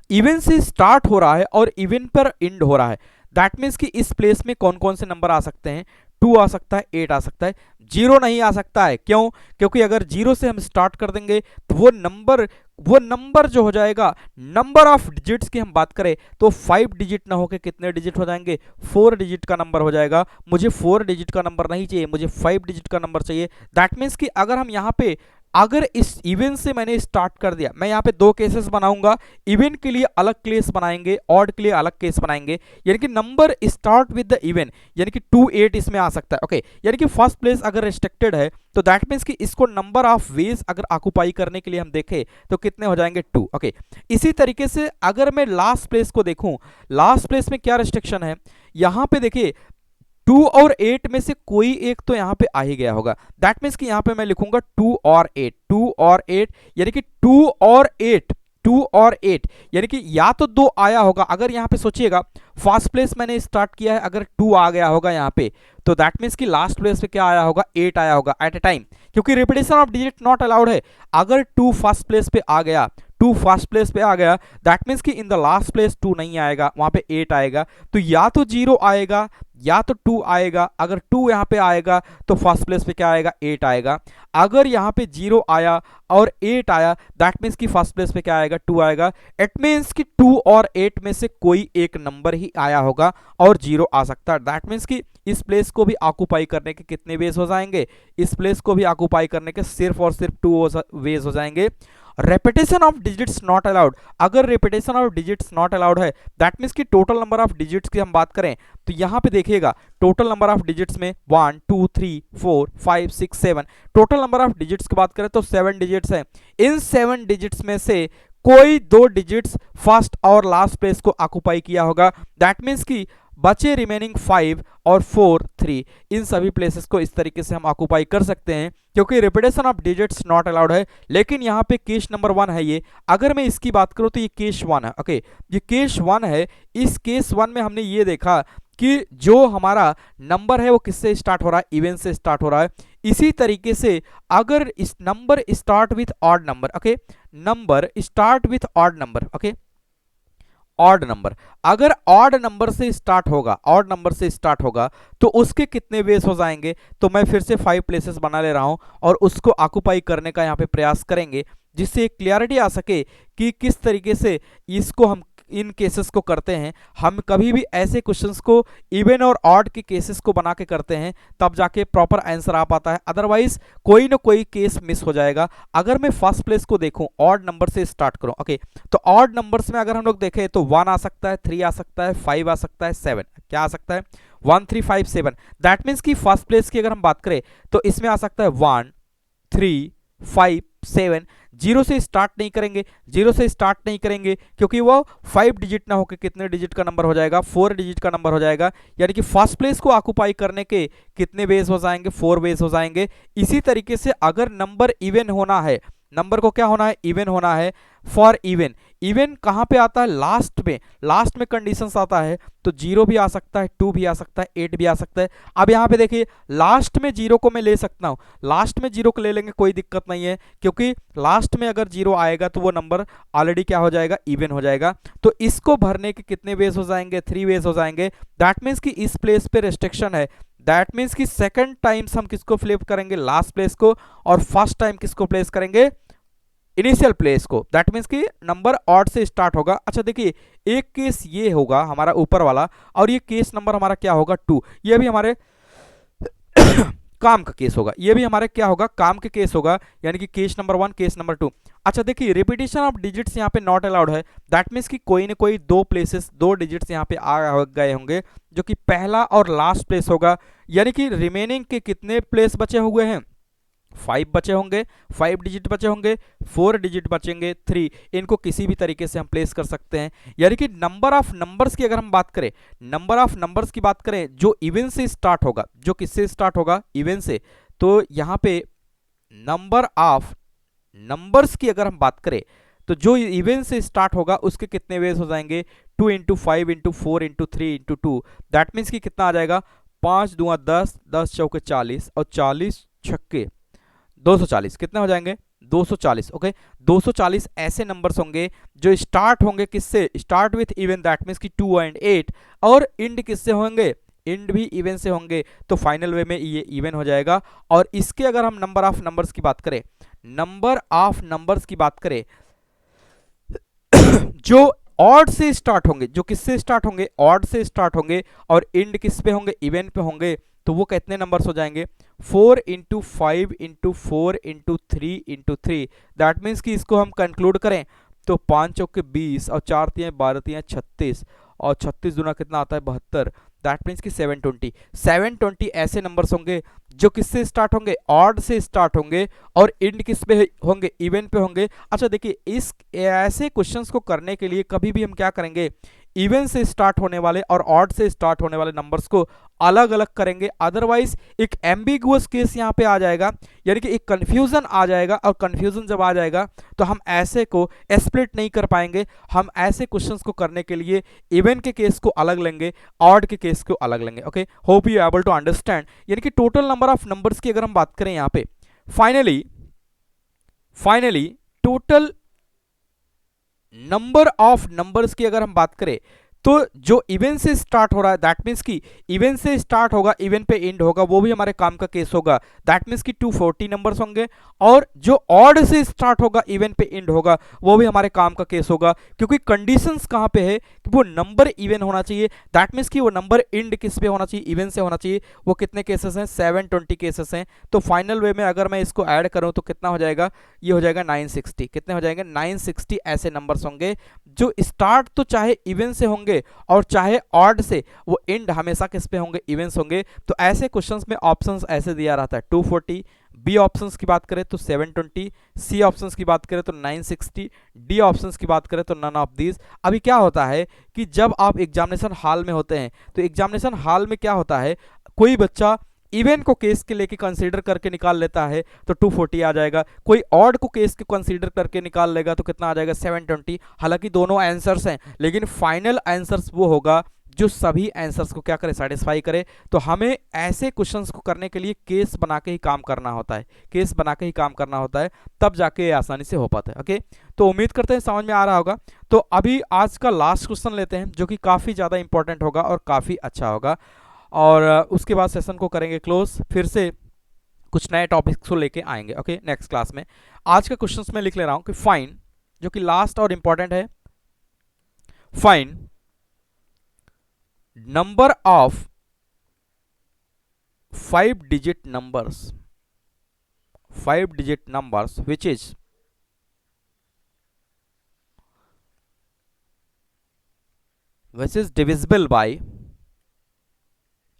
even से स्टार्ट हो रहा है और इवन पर एंड हो रहा है, दैट मीन्स कि इस प्लेस में कौन कौन से नंबर आ सकते हैं, 2 आ सकता है, 8 आ सकता है, 0 नहीं आ सकता है। क्यों? क्योंकि अगर 0 से हम स्टार्ट कर देंगे तो वो नंबर जो हो जाएगा, नंबर ऑफ डिजिट्स की हम बात करें तो 5 डिजिट ना होके कितने डिजिट हो जाएंगे, 4 डिजिट का नंबर हो जाएगा। मुझे 4 डिजिट का नंबर नहीं चाहिए, मुझे 5 डिजिट का नंबर चाहिए। दैट मीन्स कि अगर हम यहाँ पे, अगर इस इवन से मैंने स्टार्ट कर दिया, मैं यहाँ पे 2 केसेस बनाऊंगा, इवन के लिए अलग केस बनाएंगे, ऑड के लिए अलग केस बनाएंगे। यानी कि number start with the even, यानी कि 2 8 इसमें आ सकता है, ओके। यानी कि फर्स्ट प्लेस अगर रिस्ट्रिक्टेड है तो दैट मीन्स कि इसको नंबर ऑफ वेज अगर ऑक्युपाई करने के लिए हम देखें तो कितने हो जाएंगे, 2, ओके। इसी तरीके से अगर मैं लास्ट प्लेस को देखूं, लास्ट प्लेस में क्या रिस्ट्रिक्शन है, यहां पे देखिए 2 और 8 में से कोई एक तो यहां पे आ ही गया होगा। दैट मीन्स कि यहां पे मैं लिखूंगा 2 और 8, 2 और 8, यानी कि 2 और 8, 2 और 8, यानी कि या तो 2 आया होगा। अगर यहां पे सोचिएगा फर्स्ट प्लेस मैंने स्टार्ट किया है, अगर 2 आ गया होगा यहां पे, तो दैट मीन्स कि लास्ट प्लेस पे क्या आया होगा, 8 आया होगा एट ए टाइम, क्योंकि repetition of digit not allowed है। अगर 2 फर्स्ट प्लेस पे आ गया, 2 फर्स्ट प्लेस पे आ गया, दैट मीन्स कि इन द लास्ट प्लेस 2 नहीं आएगा, वहां पे 8 आएगा। तो या तो 0 आएगा या तो 2 आएगा। अगर 2 यहां पे आएगा तो फर्स्ट प्लेस पे क्या आएगा, 8 आएगा। अगर यहां पे 0 आया और 8 आया, दैट मीन्स कि फर्स्ट प्लेस पे क्या आएगा, 2 आएगा। इट मीन्स कि 2 और 8 में से कोई एक नंबर ही आया होगा और 0 आ सकता है। दैट मीन्स कि इस प्लेस को भी ऑक्युपाई करने के कितने वेज हो जाएंगे, इस प्लेस को भी ऑक्युपाई करने के सिर्फ और सिर्फ 2 वेज हो जाएंगे। Repetition of digits not allowed, अगर repetition of digits not allowed है, दैट मीन्स कि टोटल नंबर ऑफ डिजिट्स की हम बात करें तो यहां पे देखिएगा टोटल नंबर ऑफ डिजिट्स में 1 2 3 4 5 6 7, टोटल नंबर ऑफ डिजिट्स की बात करें तो 7 डिजिट्स हैं। इन 7 डिजिट्स में से कोई 2 डिजिट्स फर्स्ट और लास्ट प्लेस को ऑक्युपाई किया होगा। दैट मीन्स कि बचे रिमेनिंग 5 और 4 3, इन सभी प्लेसेस को इस तरीके से हम ऑक्युपाई कर सकते हैं, क्योंकि repetition of digits not allowed है। लेकिन यहाँ पे केस नंबर 1 है ये, अगर मैं इसकी बात करूँ तो ये केस 1 है, ओके, ये केस 1 है। इस केस 1 में हमने ये देखा कि जो हमारा नंबर है वो किससे स्टार्ट हो रहा है, इवन से स्टार्ट हो रहा है। इसी तरीके से अगर इस number start with odd number, okay, number start with odd number, okay, odd number, अगर ऑड नंबर से स्टार्ट होगा, ऑड नंबर से स्टार्ट होगा तो उसके कितने वेज हो जाएंगे। तो मैं फिर से 5 प्लेसेस बना ले रहा हूं और उसको ऑक्युपाई करने का यहां पे प्रयास करेंगे, जिससे क्लियरिटी आ सके कि किस तरीके से इसको हम इन केसेस को करते हैं। हम कभी भी ऐसे क्वेश्चंस को इवन और ऑड के केसेस को बना के करते हैं, तब जाके प्रॉपर आंसर आ पाता है, अदरवाइज कोई ना कोई केस मिस हो जाएगा। अगर मैं फर्स्ट प्लेस को देखूं, ऑड नंबर से स्टार्ट करूं, ओके, तो ऑड नंबर्स में अगर हम लोग देखें तो 1 आ सकता है, 3 आ सकता है, 5 आ सकता है, 7 क्या आ सकता है, 1 3 5 7। दैट मीन्स कि फर्स्ट प्लेस की अगर हम बात करें तो इसमें आ सकता है 1 3 5 7। 0 से स्टार्ट नहीं करेंगे, 0 से स्टार्ट नहीं करेंगे क्योंकि वो 5 डिजिट ना होकर कितने डिजिट का नंबर हो जाएगा, 4 डिजिट का नंबर हो जाएगा। यानी कि फर्स्ट प्लेस को ऑक्युपाई करने के कितने वेज हो जाएंगे, 4 वेज हो जाएंगे। इसी तरीके से अगर नंबर इवन होना है, नंबर को क्या होना है, इवन होना है, फॉर इवन, इवन कहां पे आता है, लास्ट में, लास्ट में कंडीशंस आता है तो 0 भी आ सकता है, 2 भी आ सकता है, 8 भी आ सकता है। अब यहां पे देखिए लास्ट में 0 को मैं ले सकता हूं, लास्ट में 0 को ले लेंगे, कोई दिक्कत नहीं है, क्योंकि लास्ट में अगर 0 आएगा तो वो नंबर ऑलरेडी क्या हो जाएगा, इवन हो जाएगा। तो इसको भरने के कितने वेज हो जाएंगे, 3 वेज हो जाएंगे। दैट मीन्स कि इस प्लेस पे रेस्ट्रिक्शन है, दैट मीन्स कि सेकंड टाइम्स हम किसको फ्लिप करेंगे, लास्ट प्लेस को, और फर्स्ट टाइम किसको प्लेस करेंगे, इनिशियल प्लेस को। दैट मीन्स कि नंबर ऑड से स्टार्ट होगा। अच्छा देखिए, एक केस ये होगा हमारा ऊपर वाला, और ये केस नंबर हमारा क्या होगा, 2, ये भी हमारे काम का केस होगा, ये भी हमारे क्या होगा, काम के केस होगा, यानी कि केस नंबर 1, केस नंबर 2। अच्छा देखिए, रिपीटेशन ऑफ डिजिट्स यहाँ पे नॉट अलाउड है। दैट मीन्स कि कोई ना कोई 2 प्लेसेस, 2 डिजिट्स यहाँ पे आ गए होंगे, जो कि पहला और लास्ट प्लेस होगा। यानी कि रिमेनिंग के कितने प्लेस बचे हुए हैं, 5 बचे होंगे, 5 डिजिट बचे होंगे, 4 डिजिट बचेंगे, 3, इनको किसी भी तरीके से हम प्लेस कर सकते हैं। यानी कि नंबर ऑफ नंबर्स की अगर हम बात करें, नंबर ऑफ नंबर्स की बात करें जो इवन से स्टार्ट होगा, जो किससे स्टार्ट होगा, इवन से, तो यहाँ पे नंबर ऑफ नंबर्स की अगर हम बात करें तो जो इवन से स्टार्ट होगा उसके कितने वेज हो जाएंगे, 2 into 5 into 4 into 3 into 2, that means कि कितना आ जाएगा, 5 दूंगा 10, 10 चौके 40 और 40 छक्के 240, कितने हो जाएंगे 240। ओके 240 ऐसे नंबर्स होंगे जो स्टार्ट होंगे किससे, start with even, that means कि 2 एंड 8, और इंड किससे होंगे, इंड भी इवन से होंगे, तो फाइनल वे में ये इवन हो जाएगा। और इसके अगर हम नंबर ऑफ नंबर्स की बात करें, नंबर ऑफ नंबर्स की बात करें जो ऑड से स्टार्ट होंगे, जो किससे स्टार्ट होंगे, ऑड से स्टार्ट होंगे और इंड किस पे होंगे, इवन पे होंगे, तो वो कितने नंबर्स हो जाएंगे, 4 into 5 into 4 into 3 into 3, that means कि इसको हम कंक्लूड करें तो 5 चौके 20 और 4 तियां 12 तियां 36 और 36 दूना कितना आता है 72, दैट मीन्स कि 720। 720 ऐसे नंबर्स होंगे जो किससे स्टार्ट होंगे, ऑड से स्टार्ट होंगे और इंड किस पे होंगे, इवन पे होंगे। अच्छा देखिए, इस ऐसे क्वेश्चंस को करने के लिए कभी भी हम क्या करेंगे, इवन से स्टार्ट होने वाले और ऑड से स्टार्ट होने वाले नंबर्स को अलग अलग करेंगे, अदरवाइज एक एम्बिगुअस केस यहाँ पे आ जाएगा, यानी कि एक कंफ्यूजन आ जाएगा, और कंफ्यूजन जब आ जाएगा तो हम ऐसे को स्प्लिट नहीं कर पाएंगे। हम ऐसे क्वेश्चंस को करने के लिए इवन के केस को अलग लेंगे, ऑड के केस को अलग लेंगे। Okay, hope you able to understand. यानी कि टोटल नंबर ऑफ नंबर्स की अगर हम बात करें यहाँ पे, finally total number of numbers की अगर हम बात करें तो जो इवन से स्टार्ट हो रहा है, दैट मीन्स कि इवन से स्टार्ट होगा इवन पे एंड होगा, वो भी हमारे काम का केस होगा, दैट मीन्स कि 240 नंबर्स होंगे, और जो ऑड से स्टार्ट होगा इवन पे एंड होगा वो भी हमारे काम का केस होगा, क्योंकि कंडीशंस कहां पे है कि वो नंबर इवन होना चाहिए, दैट मीन्स कि वो नंबर एंड किस पे होना चाहिए, इवन से होना चाहिए। वो कितने केसेस हैं, 720 केसेस हैं। तो फाइनल वे में अगर मैं इसको ऐड करूं तो कितना हो जाएगा, ये हो जाएगा 960। कितने हो जाएंगे, 960 ऐसे नंबर्स होंगे जो स्टार्ट तो चाहे इवन से होंगे और चाहे ऑड से, वो एंड हमेशा किस पे होंगे, इवेंट्स होंगे। तो ऐसे क्वेश्चंस में ऑप्शंस ऐसे दिया रहता है 240, बी ऑप्शंस की बात करें तो 720, सी ऑप्शंस की बात करें तो 960, डी ऑप्शंस की बात करें तो नन ऑफ दीज। अभी क्या होता है कि जब आप एग्जामिनेशन हॉल में होते हैं तो एग्जामिनेशन हॉल में क्या होता है, कोई बच्चा इवन को केस के लेके कंसीडर करके निकाल लेता है तो 240 आ जाएगा, कोई ऑड को केस के कंसीडर करके निकाल लेगा तो कितना आ जाएगा 720। हालांकि दोनों आंसर्स हैं, लेकिन फाइनल आंसर्स वो होगा जो सभी आंसर्स को क्या करे, सेटिस्फाई करे। तो हमें ऐसे क्वेश्चंस को करने के लिए केस बना के ही काम करना होता है, केस बना के ही काम करना होता है, तब जाके आसानी से हो पाता है। ओके, तो उम्मीद करते हैं समझ में आ रहा होगा। तो अभी आज का लास्ट क्वेश्चन लेते हैं जो कि काफ़ी ज़्यादा इंपॉर्टेंट होगा और काफ़ी अच्छा होगा, और उसके बाद सेशन को करेंगे क्लोज, फिर से कुछ नए टॉपिक्स को लेके आएंगे। ओके, नेक्स्ट क्लास में। आज का क्वेश्चंस मैं लिख ले रहा हूं कि फाइन, जो कि लास्ट और इंपॉर्टेंट है, fine number of 5 digit numbers, 5 digit numbers which is divisible by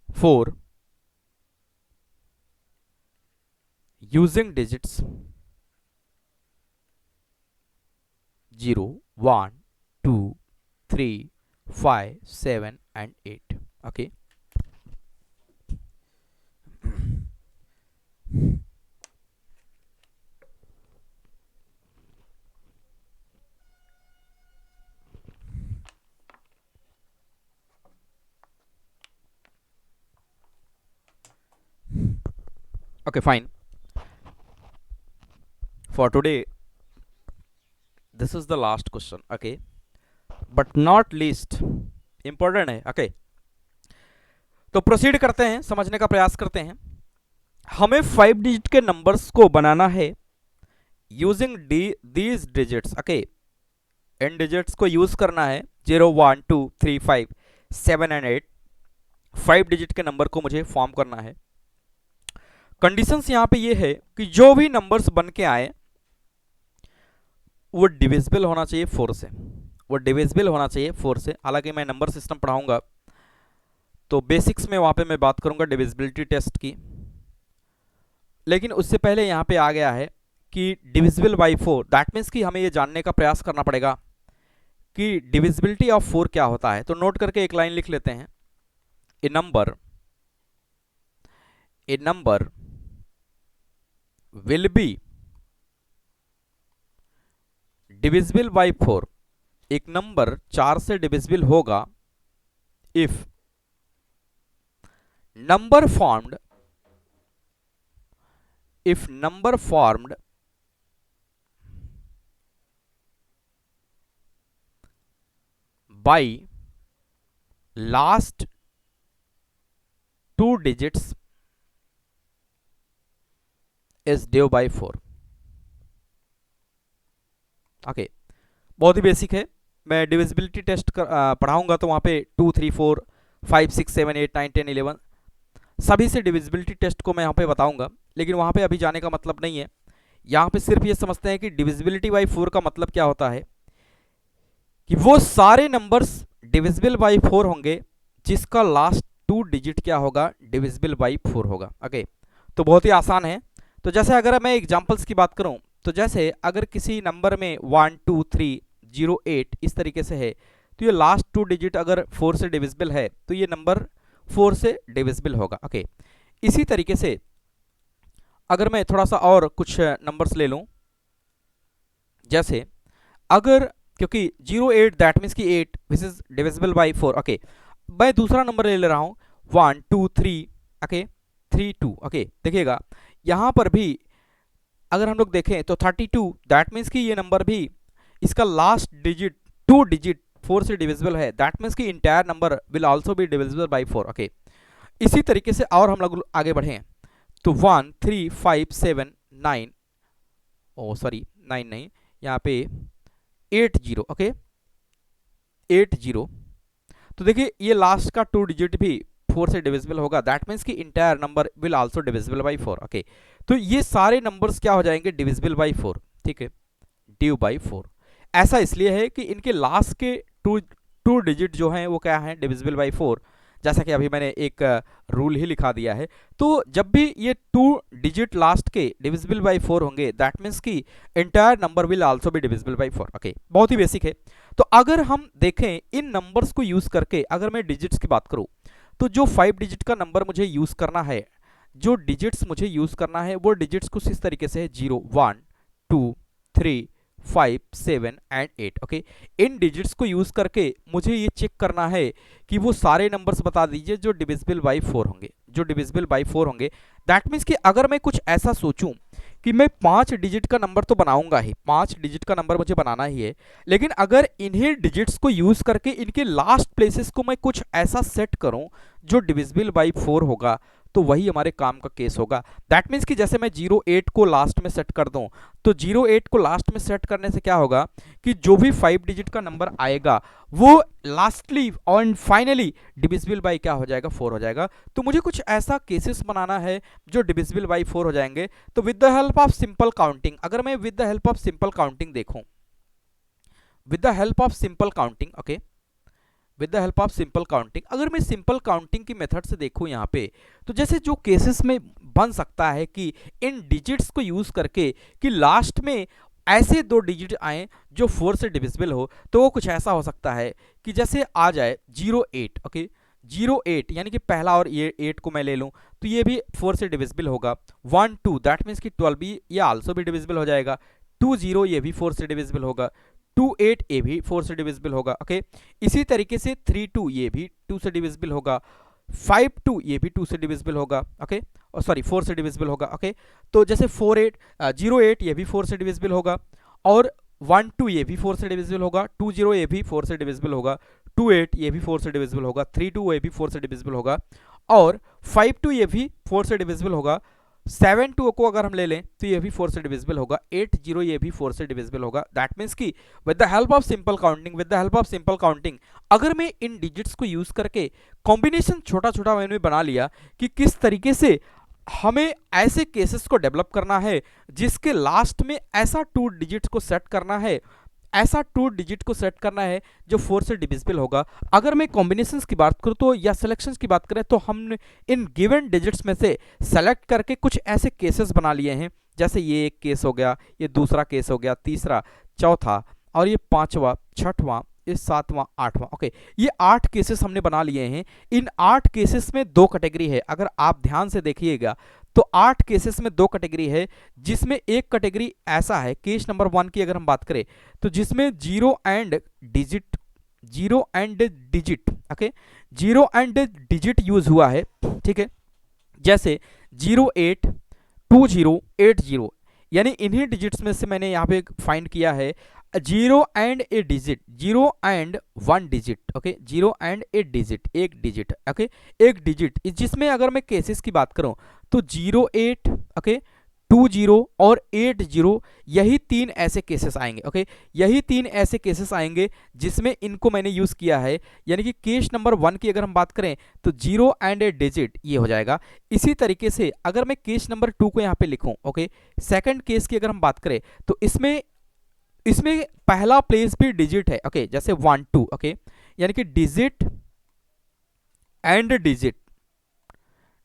4 using digits 0, 1, 2, 3, 5, 7 and 8. Okay. Okay, fine. For today, this is the last question. Okay, but not least important है। okay, तो proceed करते हैं, समझने का प्रयास करते हैं। हमें 5 डिजिट के नंबर्स को बनाना है using these digits. Okay, in digits को यूज करना है, 0, 1, 2, 3, 5, 7 एंड 8। 5 डिजिट के नंबर को मुझे फॉर्म करना है। कंडीशंस यहां पे ये है कि जो भी नंबर्स बन के आए वो डिविजिबल होना चाहिए 4 से, वो डिविजिबल होना चाहिए 4 से। हालांकि मैं नंबर सिस्टम पढ़ाऊंगा तो बेसिक्स में वहां पे मैं बात करूंगा डिविजिबिलिटी टेस्ट की, लेकिन उससे पहले यहां पे आ गया है कि डिविजिबल बाई 4, दैट मीन्स कि हमें ये जानने का प्रयास करना पड़ेगा कि डिविजिबिलिटी ऑफ 4 क्या होता है। तो नोट करके एक लाइन लिख लेते हैं, a number will be divisible by 4, एक नंबर 4 से डिविजिबल होगा if number formed by last two digits is div by 4। Okay, बहुत ही बेसिक है। मैं डिविजिबिलिटी टेस्ट पढ़ाऊंगा तो वहां पे 2 3 4 5 6 7 8 9 10 11 सभी से डिविजिबिलिटी टेस्ट को मैं यहाँ पे बताऊंगा, लेकिन वहाँ पे अभी जाने का मतलब नहीं है। यहाँ पे सिर्फ ये समझते हैं कि डिविजिबिलिटी बाई 4 का मतलब क्या होता है, कि वो सारे नंबर्स डिविजिबल बाई 4 होंगे जिसका लास्ट 2 डिजिट क्या होगा, डिविजिबल बाई 4 होगा। ओके, तो बहुत ही आसान है। तो जैसे अगर मैं एग्जाम्पल्स की बात करूँ, तो जैसे अगर किसी नंबर में 1 2 3 0 8 इस तरीके से है, तो ये लास्ट 2 डिजिट अगर 4 से डिविजिबल है तो ये नंबर 4 से डिविजिबल होगा। ओके, इसी तरीके से अगर मैं थोड़ा सा और कुछ नंबर्स ले लूं, जैसे अगर क्योंकि 08 दैट मीन्स कि 8 which is divisible by 4। Okay, मैं दूसरा नंबर ले रहा हूं 1 2 3 ओके 3 2। ओके, देखिएगा यहां पर भी अगर हम लोग देखें तो 32 दैट मीन्स कि ये नंबर भी इसका लास्ट डिजिट 2 डिजिट 4 से डिविजिबल है, दैट मीन्स कि entire number will also be divisible by 4। Okay, इसी तरीके से और हम लोग आगे बढ़े तो 1 3 5 7 9 सॉरी 9 नहीं, यहाँ पे 8 0। ओके 8 0, तो देखिए ये लास्ट का 2 डिजिट भी 4 से डिविजिबल होगा, दैट मीन्स कि entire number will also divisible by 4। Okay, तो ये सारे नंबर्स क्या हो जाएंगे, डिविजिबल बाई 4। ठीक है, डिव बाई 4। ऐसा इसलिए है कि इनके लास्ट के टू डिजिट जो हैं वो क्या हैं, डिविजिबल बाई 4, जैसा कि अभी मैंने एक रूल ही लिखा दिया है। तो जब भी ये 2 डिजिट लास्ट के डिविजिबल बाई 4 होंगे, दैट मीन्स कि entire number will also be divisible by 4। Okay, बहुत ही बेसिक है। तो अगर हम देखें इन नंबर्स को यूज करके, अगर मैं डिजिट्स की बात करूं, तो जो 5 डिजिट का नंबर मुझे यूज करना है, जो डिजिट्स मुझे यूज करना है वो डिजिट्स कुछ इस तरीके से है 0 1 2 3 5 7 एंड 8। ओके, इन डिजिट्स को यूज करके मुझे ये चेक करना है कि वो सारे नंबर्स बता दीजिए जो डिविजिबल बाई 4 होंगे, जो डिविजिबल बाई 4 होंगे। दैट मीन्स कि अगर मैं कुछ ऐसा सोचूं कि मैं 5 डिजिट का नंबर तो बनाऊंगा ही, 5 डिजिट का नंबर मुझे बनाना ही है, लेकिन अगर इन्हीं डिजिट्स को यूज करके इनके लास्ट प्लेसेस को मैं कुछ ऐसा सेट करूं जो डिविजिबल बाई 4 होगा, तो वही हमारे काम का केस होगा। दैट मीन्स कि जैसे मैं 08 को लास्ट में सेट कर दूं, तो 08 को लास्ट में सेट करने से क्या होगा कि जो भी 5 डिजिट का नंबर आएगा वो लास्टली और फाइनली डिविजिबल बाई क्या हो जाएगा, 4 हो जाएगा। तो मुझे कुछ ऐसा केसेस बनाना है जो डिविजिबल बाई 4 हो जाएंगे। तो with the help of simple counting, अगर मैं with the help of simple counting देखूं, with the help of simple counting, okay, with the help of simple counting, अगर मैं सिंपल काउंटिंग की मेथड से देखूं यहाँ पे, तो जैसे जो केसेस में बन सकता है कि इन डिजिट्स को यूज करके कि लास्ट में ऐसे 2 डिजिट आए जो 4 से डिविजिबल हो, तो वो कुछ ऐसा हो सकता है कि जैसे आ जाए 08। ओके, 08 यानी कि पहला और ये 8 को मैं ले लूं तो ये भी 4 से डिविजिबल होगा। 1 2 दैट मीन्स कि 12 भी ये आल्सो भी डिविजिबल हो जाएगा। 2 0 ये भी 4 से डिविजिबल होगा। 2 8 ये भी 4 से डिविजिबल होगा। ओके, इसी तरीके से 3 2 ये भी 2 से डिविजिबल होगा। 5 2 ये भी 2 से डिविजिबल होगा। ओके, और सॉरी 4 से डिविजिबल होगा। ओके, तो जैसे 0 8 ये भी 4 से डिविजिबल होगा, और 1 2 ये भी 4 से डिविजिबल होगा। 2 0 ये भी 4 से डिविजिबल होगा। 2 8 ये भी 4 से डिविजिबल होगा। 3 2 ये भी 4 से डिविजिबल होगा, और 5 2 ये भी 4 से डिविजिबल होगा। 7 2 को अगर हम ले लें तो ये भी 4 से डिविजिबल होगा। 8 0 ये भी 4 से डिविजिबल होगा। दैट मीन्स कि with the help of simple counting, with the help of simple counting अगर मैं इन डिजिट्स को यूज करके कॉम्बिनेशन छोटा छोटा मैंने बना लिया कि किस तरीके से हमें ऐसे केसेस को डेवलप करना है जिसके लास्ट में ऐसा 2 डिजिट्स को सेट करना है, ऐसा 2 डिजिट को सेट करना है जो 4 से डिविजिबल होगा। अगर मैं कॉम्बिनेशंस की बात करूं तो या सिलेक्शंस की बात करें तो हमने इन गिवन डिजिट्स में से सेलेक्ट करके कुछ ऐसे केसेस बना लिए हैं, जैसे ये एक केस हो गया, ये दूसरा केस हो गया, तीसरा, चौथा, और ये 5वां, 6वां, ये 7वां, 8वां। ओके, ये 8 केसेस हमने बना लिए हैं। इन 8 केसेस में 2 कैटेगरी है। अगर आप ध्यान से देखिएगा तो 8 केसेस में 2 कैटेगरी है, जिसमें एक कैटेगरी ऐसा है, केस नंबर 1 की अगर हम बात करें तो जिसमें zero and digit okay, zero and digit use हुआ है, ठीक है, जैसे 082080, यानी इन्हीं डिजिट्स में से मैंने यहाँ पे फाइंड किया है zero and a digit, zero and one digit, okay, zero and a digit, एक डिजिट, ओके, एक डिजिट, जिसमें अगर मैं केसेस की बात करूं तो 08, ओके, 20 और 80, यही 3 ऐसे केसेस आएंगे, ओके, यही 3 ऐसे केसेस आएंगे जिसमें इनको मैंने यूज किया है। यानी कि केस नंबर 1 की अगर हम बात करें तो जीरो एंड ए डिजिट ये हो जाएगा। इसी तरीके से अगर मैं केस नंबर 2 को यहाँ पे लिखूं, ओके, सेकंड केस की अगर हम बात करें तो इसमें पहला प्लेस भी डिजिट है, ओके, जैसे 1 2, ओके, यानी कि digit and digit,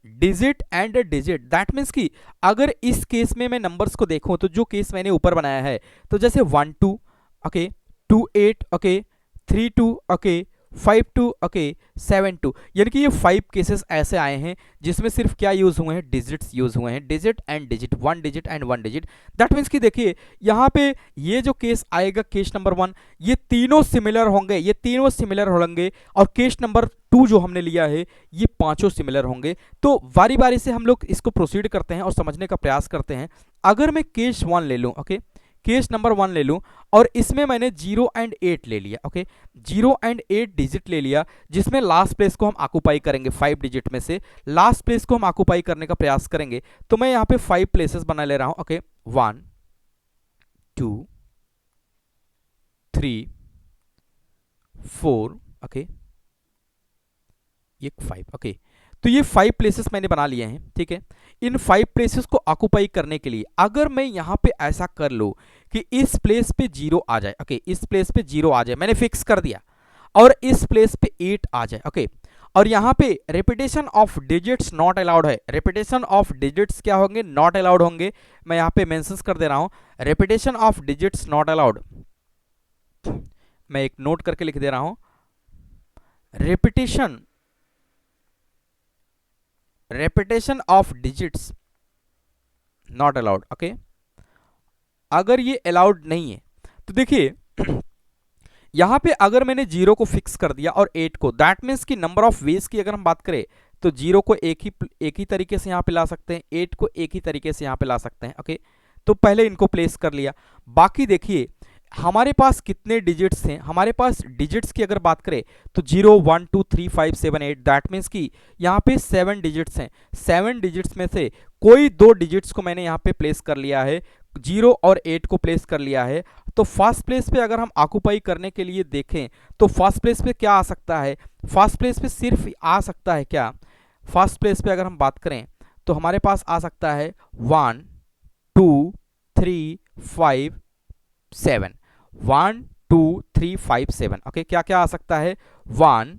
digit and digit, that means कि अगर इस केस में मैं नंबर्स को देखूं तो जो केस मैंने ऊपर बनाया है तो जैसे 1 2, ओके, 2 8, ओके, 3 2, ओके, 5 2, ओके, 7 2, यानी कि ये 5 केसेस ऐसे आए हैं जिसमें सिर्फ क्या यूज हुए हैं, डिजिट्स यूज हुए हैं, digit and digit, one digit and one digit. That means कि देखिए यहाँ पे ये जो केस आएगा केस नंबर 1, ये तीनों सिमिलर होंगे, ये तीनों सिमिलर होंगे, और केस नंबर 2 जो हमने लिया है ये पांचों सिमिलर होंगे। तो बारी बारी से हम लोग इसको प्रोसीड करते हैं और समझने का प्रयास करते हैं। अगर मैं केस 1 ले लूं, ओके, केस नंबर 1 ले लूं और इसमें मैंने 0 एंड 8 ले लिया, ओके, 0 एंड 8 डिजिट ले लिया, जिसमें लास्ट प्लेस को हम ऑक्युपाई करेंगे, 5 डिजिट में से लास्ट प्लेस को हम ऑक्युपाई करने का प्रयास करेंगे। तो मैं यहाँ पे 5 प्लेसेस बना ले रहा हूं, ओके, 1 2 3 4, ओके, ये 5, ओके, तो ये 5 प्लेसेस मैंने बना लिए हैं, ठीक है। इन 5 प्लेसेस को ऑक्युपाई करने के लिए अगर मैं यहां पे ऐसा कर लूं कि इस प्लेस पे 0 आ जाए, ओके, इस प्लेस पे 0 आ जाए, मैंने फिक्स कर दिया, और इस प्लेस पे 8 आ जाए, ओके, और यहां पे repetition of digits not allowed है, रिपीटेशन ऑफ डिजिट्स क्या होंगे, नॉट अलाउड होंगे। मैं यहां पे मेंशंस कर दे रहा हूं, repetition of digits not allowed, मैं एक नोट करके लिख दे रहा हूं, repetition of digits not allowed, okay, अगर ये अलाउड नहीं है तो देखिए यहां पे अगर मैंने 0 को फिक्स कर दिया और 8 को, दैट मीन्स कि नंबर ऑफ वेज की अगर हम बात करें तो 0 को एक ही तरीके से यहां पे ला सकते हैं, 8 को एक ही तरीके से यहां पे ला सकते हैं, ओके, तो पहले इनको प्लेस कर लिया। बाकी देखिए हमारे पास कितने डिजिट्स हैं, हमारे पास डिजिट्स की अगर बात करें तो 0 1 2 3 5 7 8, दैट मीन्स कि यहाँ पे 7 डिजिट्स हैं। 7 डिजिट्स में से कोई 2 डिजिट्स को मैंने यहाँ पे प्लेस कर लिया है, 0 और 8 को प्लेस कर लिया है। तो फर्स्ट प्लेस पे अगर हम ऑक्युपाई करने के लिए देखें तो फर्स्ट प्लेस पे क्या आ सकता है, फर्स्ट प्लेस पे सिर्फ आ सकता है क्या, फर्स्ट प्लेस पे अगर हम बात करें तो हमारे पास आ सकता है 1 2 3 5 7, 1 2 3 5 7, ओके, क्या क्या आ सकता है, 1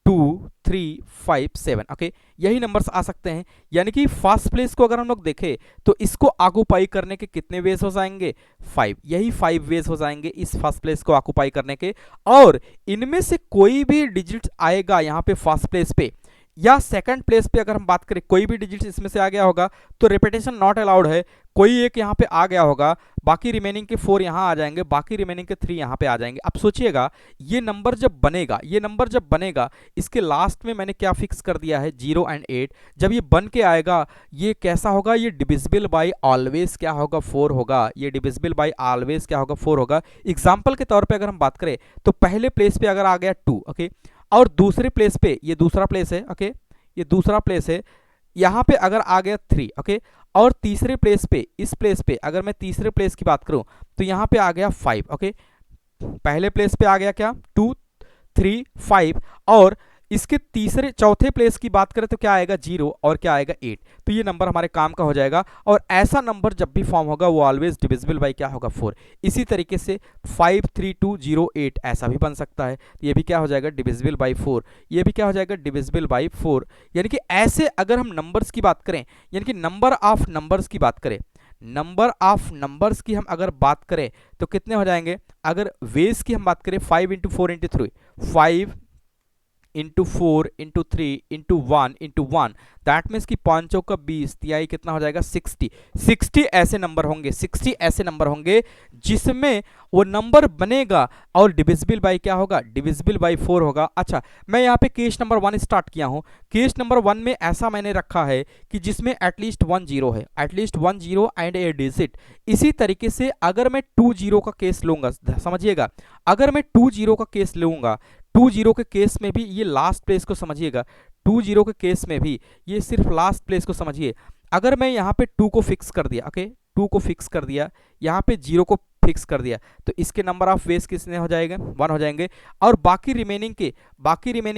2 3 5 7, ओके, यही नंबर्स आ सकते हैं। यानी कि फर्स्ट प्लेस को अगर हम लोग देखें तो इसको ऑक्युपाई करने के कितने वेज हो जाएंगे, 5, यही 5 वेज हो जाएंगे इस फर्स्ट प्लेस को ऑक्युपाई करने के। और इनमें से कोई भी डिजिट आएगा यहाँ पे फर्स्ट प्लेस पे या सेकंड प्लेस पे अगर हम बात करें, कोई भी डिजिट इसमें से आ गया होगा तो रिपीटेशन नॉट अलाउड है, कोई एक यहाँ पे आ गया होगा, बाकी रिमेनिंग के 4 यहाँ आ जाएंगे, बाकी रिमेनिंग के 3 यहाँ पे आ जाएंगे। अब सोचिएगा ये नंबर जब बनेगा, इसके लास्ट में मैंने क्या फिक्स कर दिया है, 0 एंड 8, जब ये बन के आएगा ये कैसा होगा, ये डिविजिबल बाई ऑलवेज क्या होगा, 4 होगा, ये डिविजिबल बाई ऑलवेज क्या होगा, 4 होगा। एग्जाम्पल के तौर पर अगर हम बात करें तो पहले प्लेस पे अगर आ गया 2, ओके, और दूसरे प्लेस पे, ये दूसरा प्लेस है, ओके, ये दूसरा प्लेस है, यहां पे अगर आ गया 3, ओके, और तीसरे प्लेस पे, इस प्लेस पे अगर मैं तीसरे प्लेस की बात करूं तो यहां पे आ गया 5, ओके, पहले प्लेस पे आ गया क्या, 2 3 5, और इसके चौथे प्लेस की बात करें तो क्या आएगा, 0 और क्या आएगा, 8। तो ये नंबर हमारे काम का हो जाएगा, और ऐसा नंबर जब भी फॉर्म होगा वो ऑलवेज डिविजिबल बाई क्या होगा, 4। इसी तरीके से 5 3 2 0 8 ऐसा भी बन सकता है, ये भी क्या हो जाएगा, डिविजिबल बाई 4, ये भी क्या हो जाएगा, डिविजिबल बाई 4। यानी कि ऐसे अगर हम नंबर्स की बात करें, यानी कि नंबर ऑफ नंबर्स की बात करें, नंबर ऑफ नंबर्स की हम अगर बात करें तो कितने हो जाएंगे, अगर वेज की हम बात करें 5 × 4 × 3, 5 into 4 into 3 into 1 into 1, that means कि 5 चौका 20, तिहाई कितना हो जाएगा 60। 60 ऐसे नंबर होंगे, 60 ऐसे नंबर होंगे जिसमें वो नंबर बनेगा और डिविजिबल बाई क्या होगा, डिविजिबल बाई 4 होगा। अच्छा, मैं यहाँ पे केस नंबर 1 स्टार्ट किया हूँ। केस नंबर 1 में ऐसा मैंने रखा है कि जिसमें एटलीस्ट 1 जीरो है, at least 1 zero and a digit. इसी तरीके से अगर मैं 2 जीरो का केस लूंगा, समझिएगा, अगर मैं 2 जीरो का केस लूंगा, 2 जीरो के केस में भी ये लास्ट प्लेस को समझिएगा, 2 जीरो के केस में भी ये सिर्फ लास्ट प्लेस को समझिए। अगर मैं यहाँ पे 2 को फिक्स कर दिया, ओके, 2 को फिक्स कर दिया, यहाँ पे 0 को फिक्स कर दिया, तो इसके नंबर ऑफ वेज कितने हो जाएंगे, 1 हो जाएंगे। और बाकी रिमेनिंग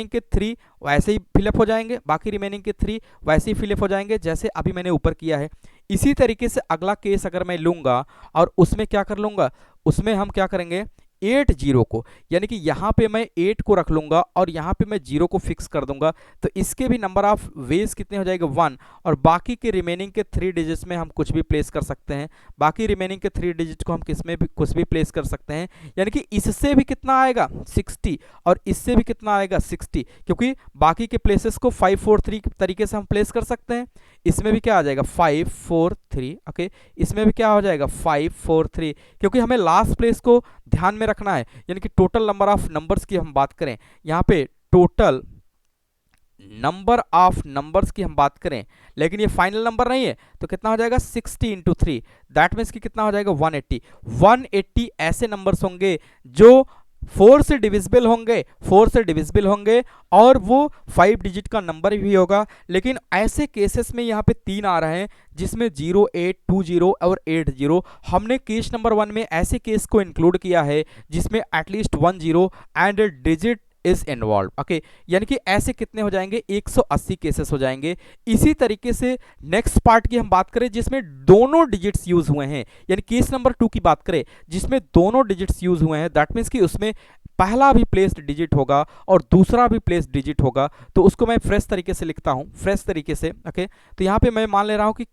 के 3 वैसे ही फिलअप हो जाएंगे, बाकी रिमेनिंग के 3 वैसे ही फिलअप हो जाएंगे जैसे अभी मैंने ऊपर किया है। इसी तरीके से अगला केस अगर मैं लूंगा और उसमें क्या कर लूंगा, उसमें हम क्या करेंगे, 8 जीरो को, यानी कि यहाँ पे मैं 8 को रख लूंगा और यहाँ पे मैं 0 को फिक्स कर दूंगा, तो इसके भी नंबर ऑफ वेज कितने हो जाएंगे, 1। और बाकी के रिमेनिंग के 3 डिजिट्स में हम कुछ भी प्लेस कर सकते हैं, बाकी रिमेनिंग के 3 डिजिट को हम किस में भी कुछ भी प्लेस कर सकते हैं। यानी कि इससे भी कितना आएगा 60 और इससे भी कितना आएगा 60, क्योंकि बाकी के प्लेसेस को 5 4 3 तरीके से हम प्लेस कर सकते हैं। इसमें भी क्या आ जाएगा 5 4 3, ओके, इसमें भी क्या हो जाएगा 5 4 3, क्योंकि हमें लास्ट प्लेस को ध्यान में रखना है। यानी कि टोटल नंबर ऑफ नंबर्स की हम बात करें, यहाँ पे टोटल नंबर ऑफ नंबर्स की हम बात करें, लेकिन ये फाइनल नंबर नहीं है, तो कितना हो जाएगा 60 इंटू 3, दैट मीन्स कि कितना हो जाएगा 180। 180 ऐसे नंबर्स होंगे जो 4 से डिविजिबल होंगे, 4 से डिविजिबल होंगे और वो 5 डिजिट का नंबर भी होगा। लेकिन ऐसे केसेस में यहाँ पे 3 आ रहे हैं जिसमें 0 8 2 0 और 8 0। हमने केस नंबर 1 में ऐसे केस को इंक्लूड किया है जिसमें at least 1 0 and digit is involve, okay, यानी कि ऐसे कितने हो जाएंगे 180 केसेस हो जाएंगे। इसी तरीके से नेक्स्ट पार्ट की हम बात करें जिसमें दोनों डिजिट्स यूज हुए हैं, यानी केस नंबर 2 की बात करें जिसमें दोनों डिजिट्स यूज हुए हैं, दैट मीन्स कि उसमें पहला भी प्लेस्ड डिजिट होगा और दूसरा भी प्लेस्ड डिजिट होगा, तो उसको मैं फ्रेश तरीके से लिखता हूं, फ्रेश तरीके से, ओके। तो यहाँ पे मैं मान ले रहा हूं कि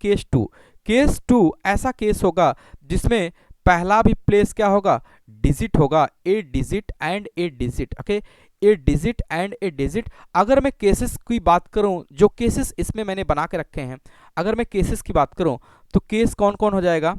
केस 2 ऐसा केस होगा जिसमें पहला भी प्लेस क्या होगा, डिजिट होगा, a digit and a digit, okay, a digit and a digit. अगर मैं केसेस की बात करूं, जो केसेस इसमें मैंने बना के रखे हैं, अगर मैं केसेस की बात करूं तो केस कौन कौन हो जाएगा,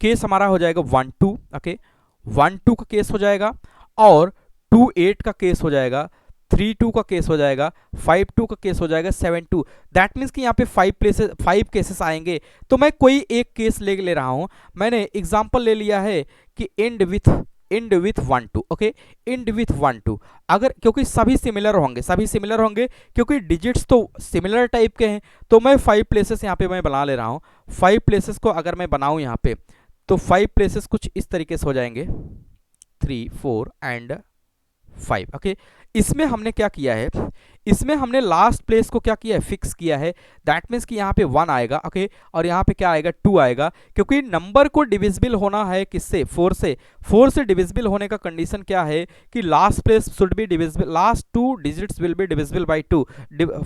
केस हमारा हो जाएगा 1 2, ओके, 1 2 का केस हो जाएगा और 2 8 का केस हो जाएगा, 3 2 का केस हो जाएगा, 5 2 का केस हो जाएगा, 7 2। दैट मीन्स कि यहाँ पे 5 केसेस आएंगे। तो मैं कोई एक केस ले रहा हूँ, मैंने एग्जाम्पल ले लिया है कि and with 1 2, okay, and with 1 2। अगर क्योंकि सभी सिमिलर होंगे क्योंकि डिजिट्स तो सिमिलर टाइप के हैं, तो मैं 5 प्लेसेस यहाँ पे मैं बना ले रहा हूँ। 5 प्लेसेस को अगर मैं बनाऊँ यहाँ पे, तो 5 प्लेसेस कुछ इस तरीके से हो जाएंगे, 3 4 एंड 5, ओके। इसमें हमने क्या किया है, इसमें हमने लास्ट प्लेस को क्या किया है, फिक्स किया है, दैट मीन्स कि यहाँ पे 1 आएगा, ओके, और यहाँ पे क्या आएगा 2 आएगा, क्योंकि नंबर को डिविजिबल होना है किससे, 4 से। 4 से डिविजिबल होने का कंडीशन क्या है कि last place should be divisible, last 2 digits will be divisible by 2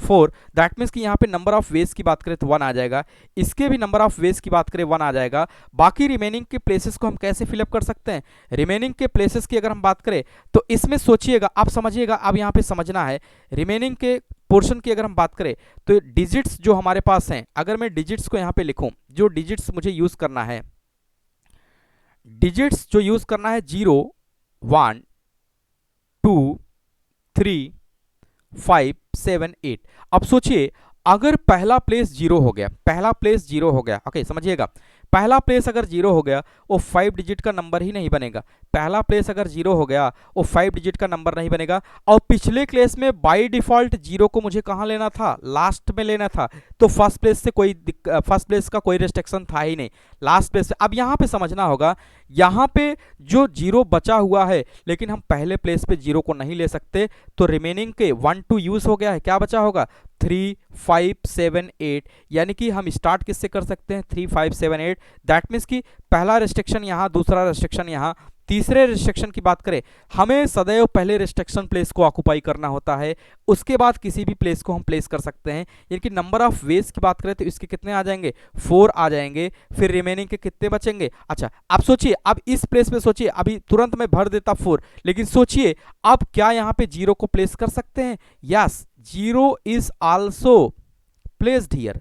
4, that means कि यहाँ पे नंबर ऑफ वेज की बात करें तो 1 आ जाएगा, इसके भी नंबर ऑफ वेज की बात करें 1 आ जाएगा। बाकी रिमेनिंग के प्लेसेस को हम कैसे फिलअप कर सकते हैं, रिमेनिंग के प्लेसेस की अगर हम बात करें तो इसमें सोचिएगा, आप समझिएगा, अब यहाँ पे समझना है। रिमेनिंग के पोर्शन की अगर हम बात करें तो डिजिट्स जो हमारे पास हैं, अगर मैं डिजिट्स को यहाँ पे लिखूं, जो डिजिट्स मुझे यूज करना है, डिजिट्स जो यूज करना है 0 1 2 3 5 7 8। अब सोचिए अगर पहला प्लेस 0 हो गया, ओके, समझिएगा, पहला प्लेस अगर 0 हो गया वो 5 डिजिट का नंबर ही नहीं बनेगा। पहला प्लेस अगर 0 हो गया वो 5 डिजिट का नंबर नहीं बनेगा। और पिछले केस में बाय डिफॉल्ट 0 को मुझे कहाँ लेना था, लास्ट में लेना था, तो फर्स्ट प्लेस का कोई रिस्ट्रिक्शन था ही नहीं, लास्ट प्लेस से। अब यहाँ पे समझना होगा, यहाँ पे जो 0 बचा हुआ है, लेकिन हम पहले प्लेस पे 0 को नहीं ले सकते, तो रिमेनिंग के 1 2 यूज हो गया है, क्या बचा होगा 3 5 7 8, यानी कि हम स्टार्ट किससे कर सकते हैं 3 5 7 8। दैट मीन्स कि पहला रेस्ट्रिक्शन यहाँ, दूसरा रेस्ट्रिक्शन यहाँ, तीसरे रिस्ट्रिक्शन की बात करें, हमें सदैव पहले रिस्ट्रिक्शन प्लेस को ऑक्युपाई करना होता है, उसके बाद किसी भी प्लेस को हम प्लेस कर सकते हैं। यानी कि नंबर ऑफ वेज की बात करें तो इसके कितने आ जाएंगे, 4 आ जाएंगे। फिर रिमेनिंग के कितने बचेंगे। अच्छा अब सोचिए, अब इस प्लेस पे सोचिए, अभी तुरंत मैं भर देता 4, लेकिन सोचिए अब क्या यहाँ पे 0 को प्लेस कर सकते हैं। Yes, 0 is also placed here,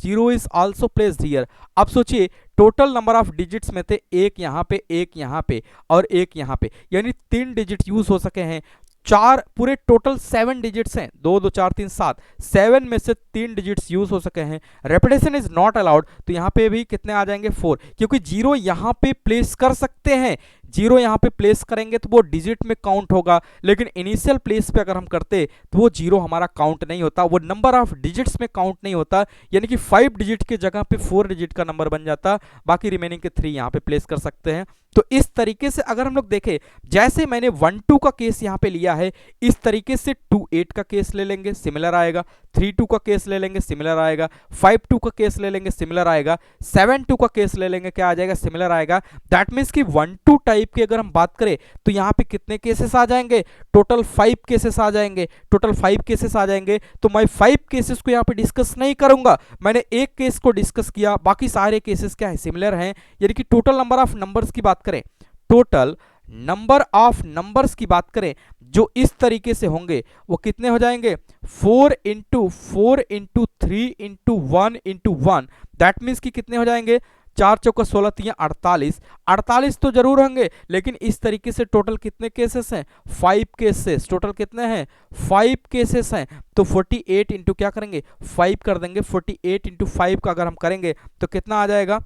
0 is also placed here. अब सोचिए टोटल नंबर ऑफ डिजिट्स में थे एक यहाँ पे, एक यहाँ पे और एक यहाँ पे, यानी 3 डिजिट यूज हो सके हैं। 4 पूरे टोटल 7 डिजिट्स हैं, 2 2 4 3 7, 7 में से 3 डिजिट्स यूज हो सके हैं। रेपिटेशन इज नॉट अलाउड, तो यहाँ पे भी कितने आ जाएंगे 4, क्योंकि 0 यहाँ पे प्लेस कर सकते हैं। 0 यहाँ पे प्लेस करेंगे तो वो डिजिट में काउंट होगा, लेकिन इनिशियल प्लेस पे अगर हम करते तो वो 0 हमारा काउंट नहीं होता, वो नंबर ऑफ डिजिट्स में काउंट नहीं होता। यानी कि 5 डिजिट के जगह पे 4 डिजिट का नंबर बन जाता, बाकी रिमेनिंग के 3 यहाँ पे प्लेस कर सकते हैं। तो इस तरीके से अगर हम लोग देखें, जैसे मैंने 1 2 का केस यहाँ पे लिया है, इस तरीके से 2 8 का केस ले लेंगे, सिमिलर आएगा। 3 2 का केस ले लेंगे, सिमिलर आएगा। 5 2 का केस ले लेंगे, सिमिलर आएगा। 7 2 का केस ले लेंगे, क्या आ जाएगा, सिमिलर आएगा। दैट मीन्स कि 1 2 टाइप की अगर हम बात करें तो यहाँ पे कितने केसेस आ जाएंगे, टोटल 5 केसेस आ जाएंगे। टोटल 5 केसेस आ जाएंगे, तो मैं 5 केसेस को यहाँ पे डिस्कस नहीं करूंगा, मैंने एक केस को डिस्कस किया, बाकी सारे केसेस क्या है, सिमिलर हैं। यानी कि टोटल नंबर ऑफ नंबर्स की बात करें, टोटल नंबर ऑफ नंबर्स की बात करें जो इस तरीके से होंगे वो कितने हो जाएंगे, 4 into 4 into 3 into 1 into 1। That means कि कितने हो जाएंगे, 4 चौका 16 3 48, 48 तो जरूर होंगे, लेकिन इस तरीके से टोटल कितने केसेस हैं, 5 केसेस। टोटल कितने हैं, 5 केसेस हैं। तो 48 इंटू क्या करेंगे, 5 कर देंगे। 48 इंटू 5 का अगर हम करेंगे तो कितना आ जाएगा,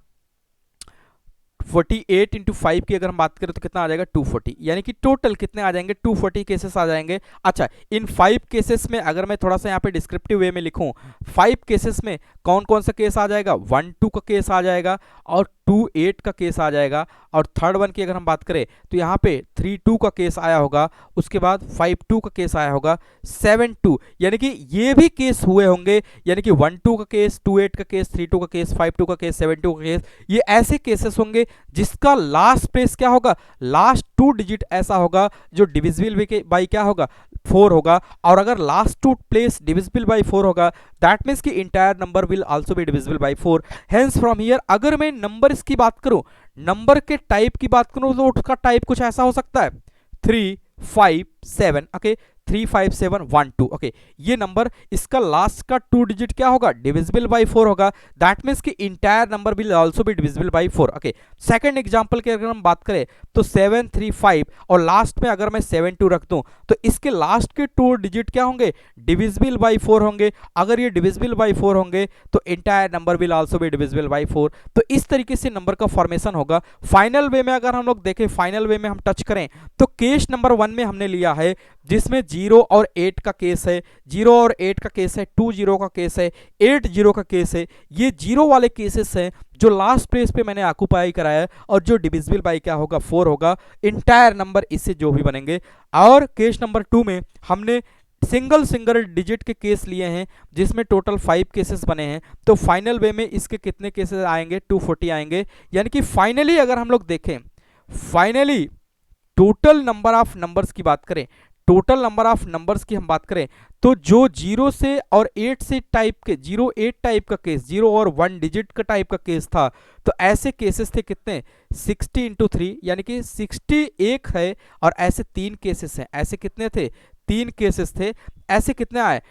48 इंटू 5 की अगर हम बात करें तो कितना आ जाएगा, 240। यानी कि टोटल कितने आ जाएंगे, 240 केसेस आ जाएंगे। अच्छा, इन 5 केसेस में अगर मैं थोड़ा सा यहाँ पे डिस्क्रिप्टिव वे में लिखूं, 5 केसेस में कौन कौन सा केस आ जाएगा, 1 2 का केस आ जाएगा और 2 8 का केस आ जाएगा। और थर्ड वन की अगर हम बात करें तो यहाँ पे 3 2 का केस आया होगा, उसके बाद 5 2 का केस आया होगा, 7 2, यानी कि ये भी केस हुए होंगे। यानी कि 1 2 का केस, 2 8 का केस, 3 2 का केस, 5 2 का केस, 7 2 का केस, ये ऐसे केसेस होंगे जिसका लास्ट प्लेस क्या होगा, लास्ट 2 डिजिट ऐसा होगा जो डिविजिबल बाई क्या होगा, 4 होगा। और अगर लास्ट 2 प्लेस डिविजिबल बाई 4 होगा, दैट मीन्स कि entire number will also be divisible by 4। Hence from here अगर मैं नंबर्स की बात करूं, नंबर के टाइप की बात करूं तो उसका टाइप कुछ ऐसा हो सकता है, 3 5 7, ओके, 3 5 7 1 2, ओके। ये नंबर इसका लास्ट का 2 डिजिट क्या होगा, डिविजिबल बाई 4 होगा। दैट मीन्स कि entire number will also be divisible by 4, okay. Second example की अगर हम बात करें तो 7 3 5 और लास्ट में अगर मैं 7 2 रख दूं तो इसके लास्ट के 2 डिजिट क्या होंगे, डिविजिबल बाई 4 होंगे। अगर ये डिविजिबल बाई 4 होंगे तो entire number will also be divisible by 4। तो इस तरीके से नंबर का फॉर्मेशन होगा। फाइनल वे में अगर हम लोग देखें, फाइनल वे में हम टच करें तो केस नंबर 1 में हमने लिया है जिसमें 0 और 8 का केस है, 0 और 8 का केस है, 2 0 का केस है, 8 0 का केस है। ये 0 वाले केसेस हैं जो लास्ट प्लेस पे मैंने ऑक्युपाई कराया है और जो डिविजिबल बाई क्या होगा, 4 होगा। इंटायर नंबर इससे जो भी बनेंगे। और केस नंबर 2 में हमने सिंगल डिजिट के केस लिए हैं जिसमें टोटल 5 केसेस बने हैं। तो फाइनल वे में इसके कितने केसेस आएंगे, 240 आएंगे। यानी कि फाइनली अगर हम लोग देखें, finally total number of numbers की बात करें, टोटल नंबर ऑफ नंबर्स की हम बात करें तो जो 0 से और 8 से टाइप के 0 8 टाइप का केस, 0 और 1 डिजिट का टाइप का केस था, तो ऐसे केसेस थे कितने, 60 इंटू 3, यानी कि 61 है। और ऐसे 3 केसेस हैं, ऐसे कितने थे, 3 केसेस थे। ऐसे कितने आए,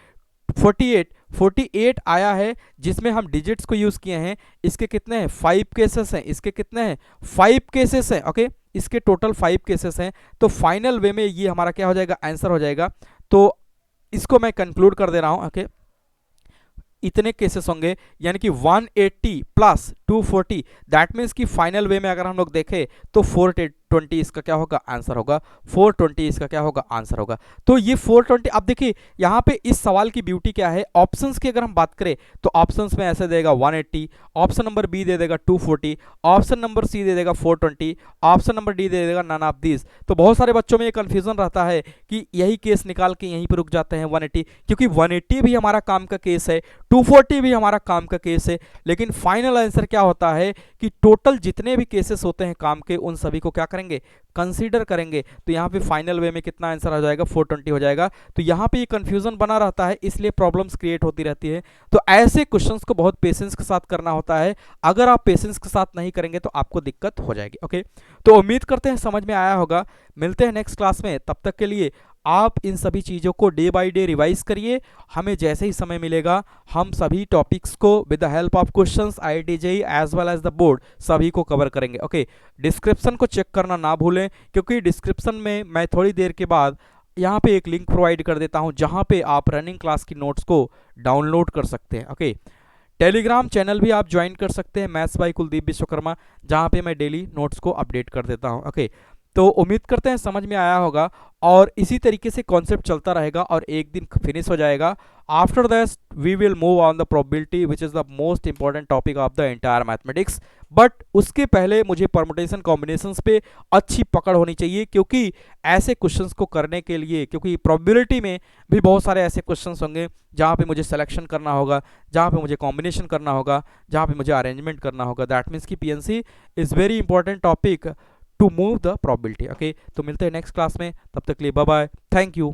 48 आया है जिसमें हम डिजिट्स को यूज किए हैं। इसके कितने हैं, 5 केसेस हैं। इसके कितने हैं, 5 केसेस हैं, ओके। इसके टोटल 5 केसेस हैं। तो फाइनल वे में ये हमारा क्या हो जाएगा, आंसर हो जाएगा। तो इसको मैं कंक्लूड कर दे रहा हूं, ओके। इतने केसेस होंगे, यानी कि 180 प्लस 240, दैट मीन्स कि फाइनल वे में अगर हम लोग देखें तो 420 इसका क्या होगा, आंसर होगा। 420 इसका क्या होगा, आंसर होगा। तो ये 420, अब देखिए यहाँ पे इस सवाल की ब्यूटी क्या है, ऑप्शंस की अगर हम बात करें तो ऑप्शंस में ऐसे देगा 180, ऑप्शन नंबर बी दे देगा 240, ऑप्शन नंबर सी दे देगा 420, ऑप्शन नंबर डी दे देगा नन ऑफ दिस। तो बहुत सारे बच्चों में ये कंफ्यूजन रहता है कि यही केस निकाल के यहीं पर रुक जाते हैं 180, क्योंकि 180 भी हमारा काम का केस है, 240 भी हमारा काम का केस है, लेकिन फाइनल आंसर क्या क्या होता है कि टोटल जितने भी केसेस होते हैं काम के उन सभी को क्या करेंगे, कंसीडर करेंगे। तो यहाँ पे फाइनल वे में कितना आंसर आ जाएगा, 420 हो जाएगा। तो यहाँ पे ये कंफ्यूजन बना रहता है, इसलिए प्रॉब्लम्स क्रिएट होती रहती है। तो ऐसे क्वेश्चंस को बहुत पेशेंस के साथ करना होता है, अगर आप पेशेंस के साथ नहीं करेंगे तो आपको दिक्कत हो जाएगी। ओके, तो उम्मीद करते हैं समझ में आया होगा। मिलते हैं नेक्स्ट क्लास में, तब तक के लिए आप इन सभी चीज़ों को डे बाय डे रिवाइज करिए। हमें जैसे ही समय मिलेगा हम सभी टॉपिक्स को with the help of questions IIT JEE as well as the board सभी को कवर करेंगे। ओके, डिस्क्रिप्शन को चेक करना ना भूलें, क्योंकि डिस्क्रिप्शन में मैं थोड़ी देर के बाद यहाँ पे एक लिंक प्रोवाइड कर देता हूँ जहाँ पे आप रनिंग क्लास की नोट्स को डाउनलोड कर सकते हैं। ओके, टेलीग्राम चैनल भी आप ज्वाइन कर सकते हैं, मैथ्स बाय कुलदीप विश्वकर्मा, जहाँ पे मैं डेली नोट्स को अपडेट कर देता हूँ। ओके, तो उम्मीद करते हैं समझ में आया होगा, और इसी तरीके से कॉन्सेप्ट चलता रहेगा और एक दिन फिनिश हो जाएगा। After that we will move on the probability which is the most important topic of the entire mathematics. But उसके पहले मुझे परमुटेशन कॉम्बिनेशंस पे अच्छी पकड़ होनी चाहिए, क्योंकि ऐसे क्वेश्चंस को करने के लिए, क्योंकि प्रोबेबिलिटी में भी बहुत सारे ऐसे क्वेश्चंस होंगे जहाँ पे मुझे सिलेक्शन करना होगा, जहाँ पे मुझे कॉम्बिनेशन करना होगा, जहाँ पे मुझे अरेंजमेंट करना होगा। दैट मीन्स कि PNC is very important topic to move the probability. Okay, तो मिलते हैं नेक्स्ट क्लास में, तब तक के लिए बाय बाय, थैंक यू।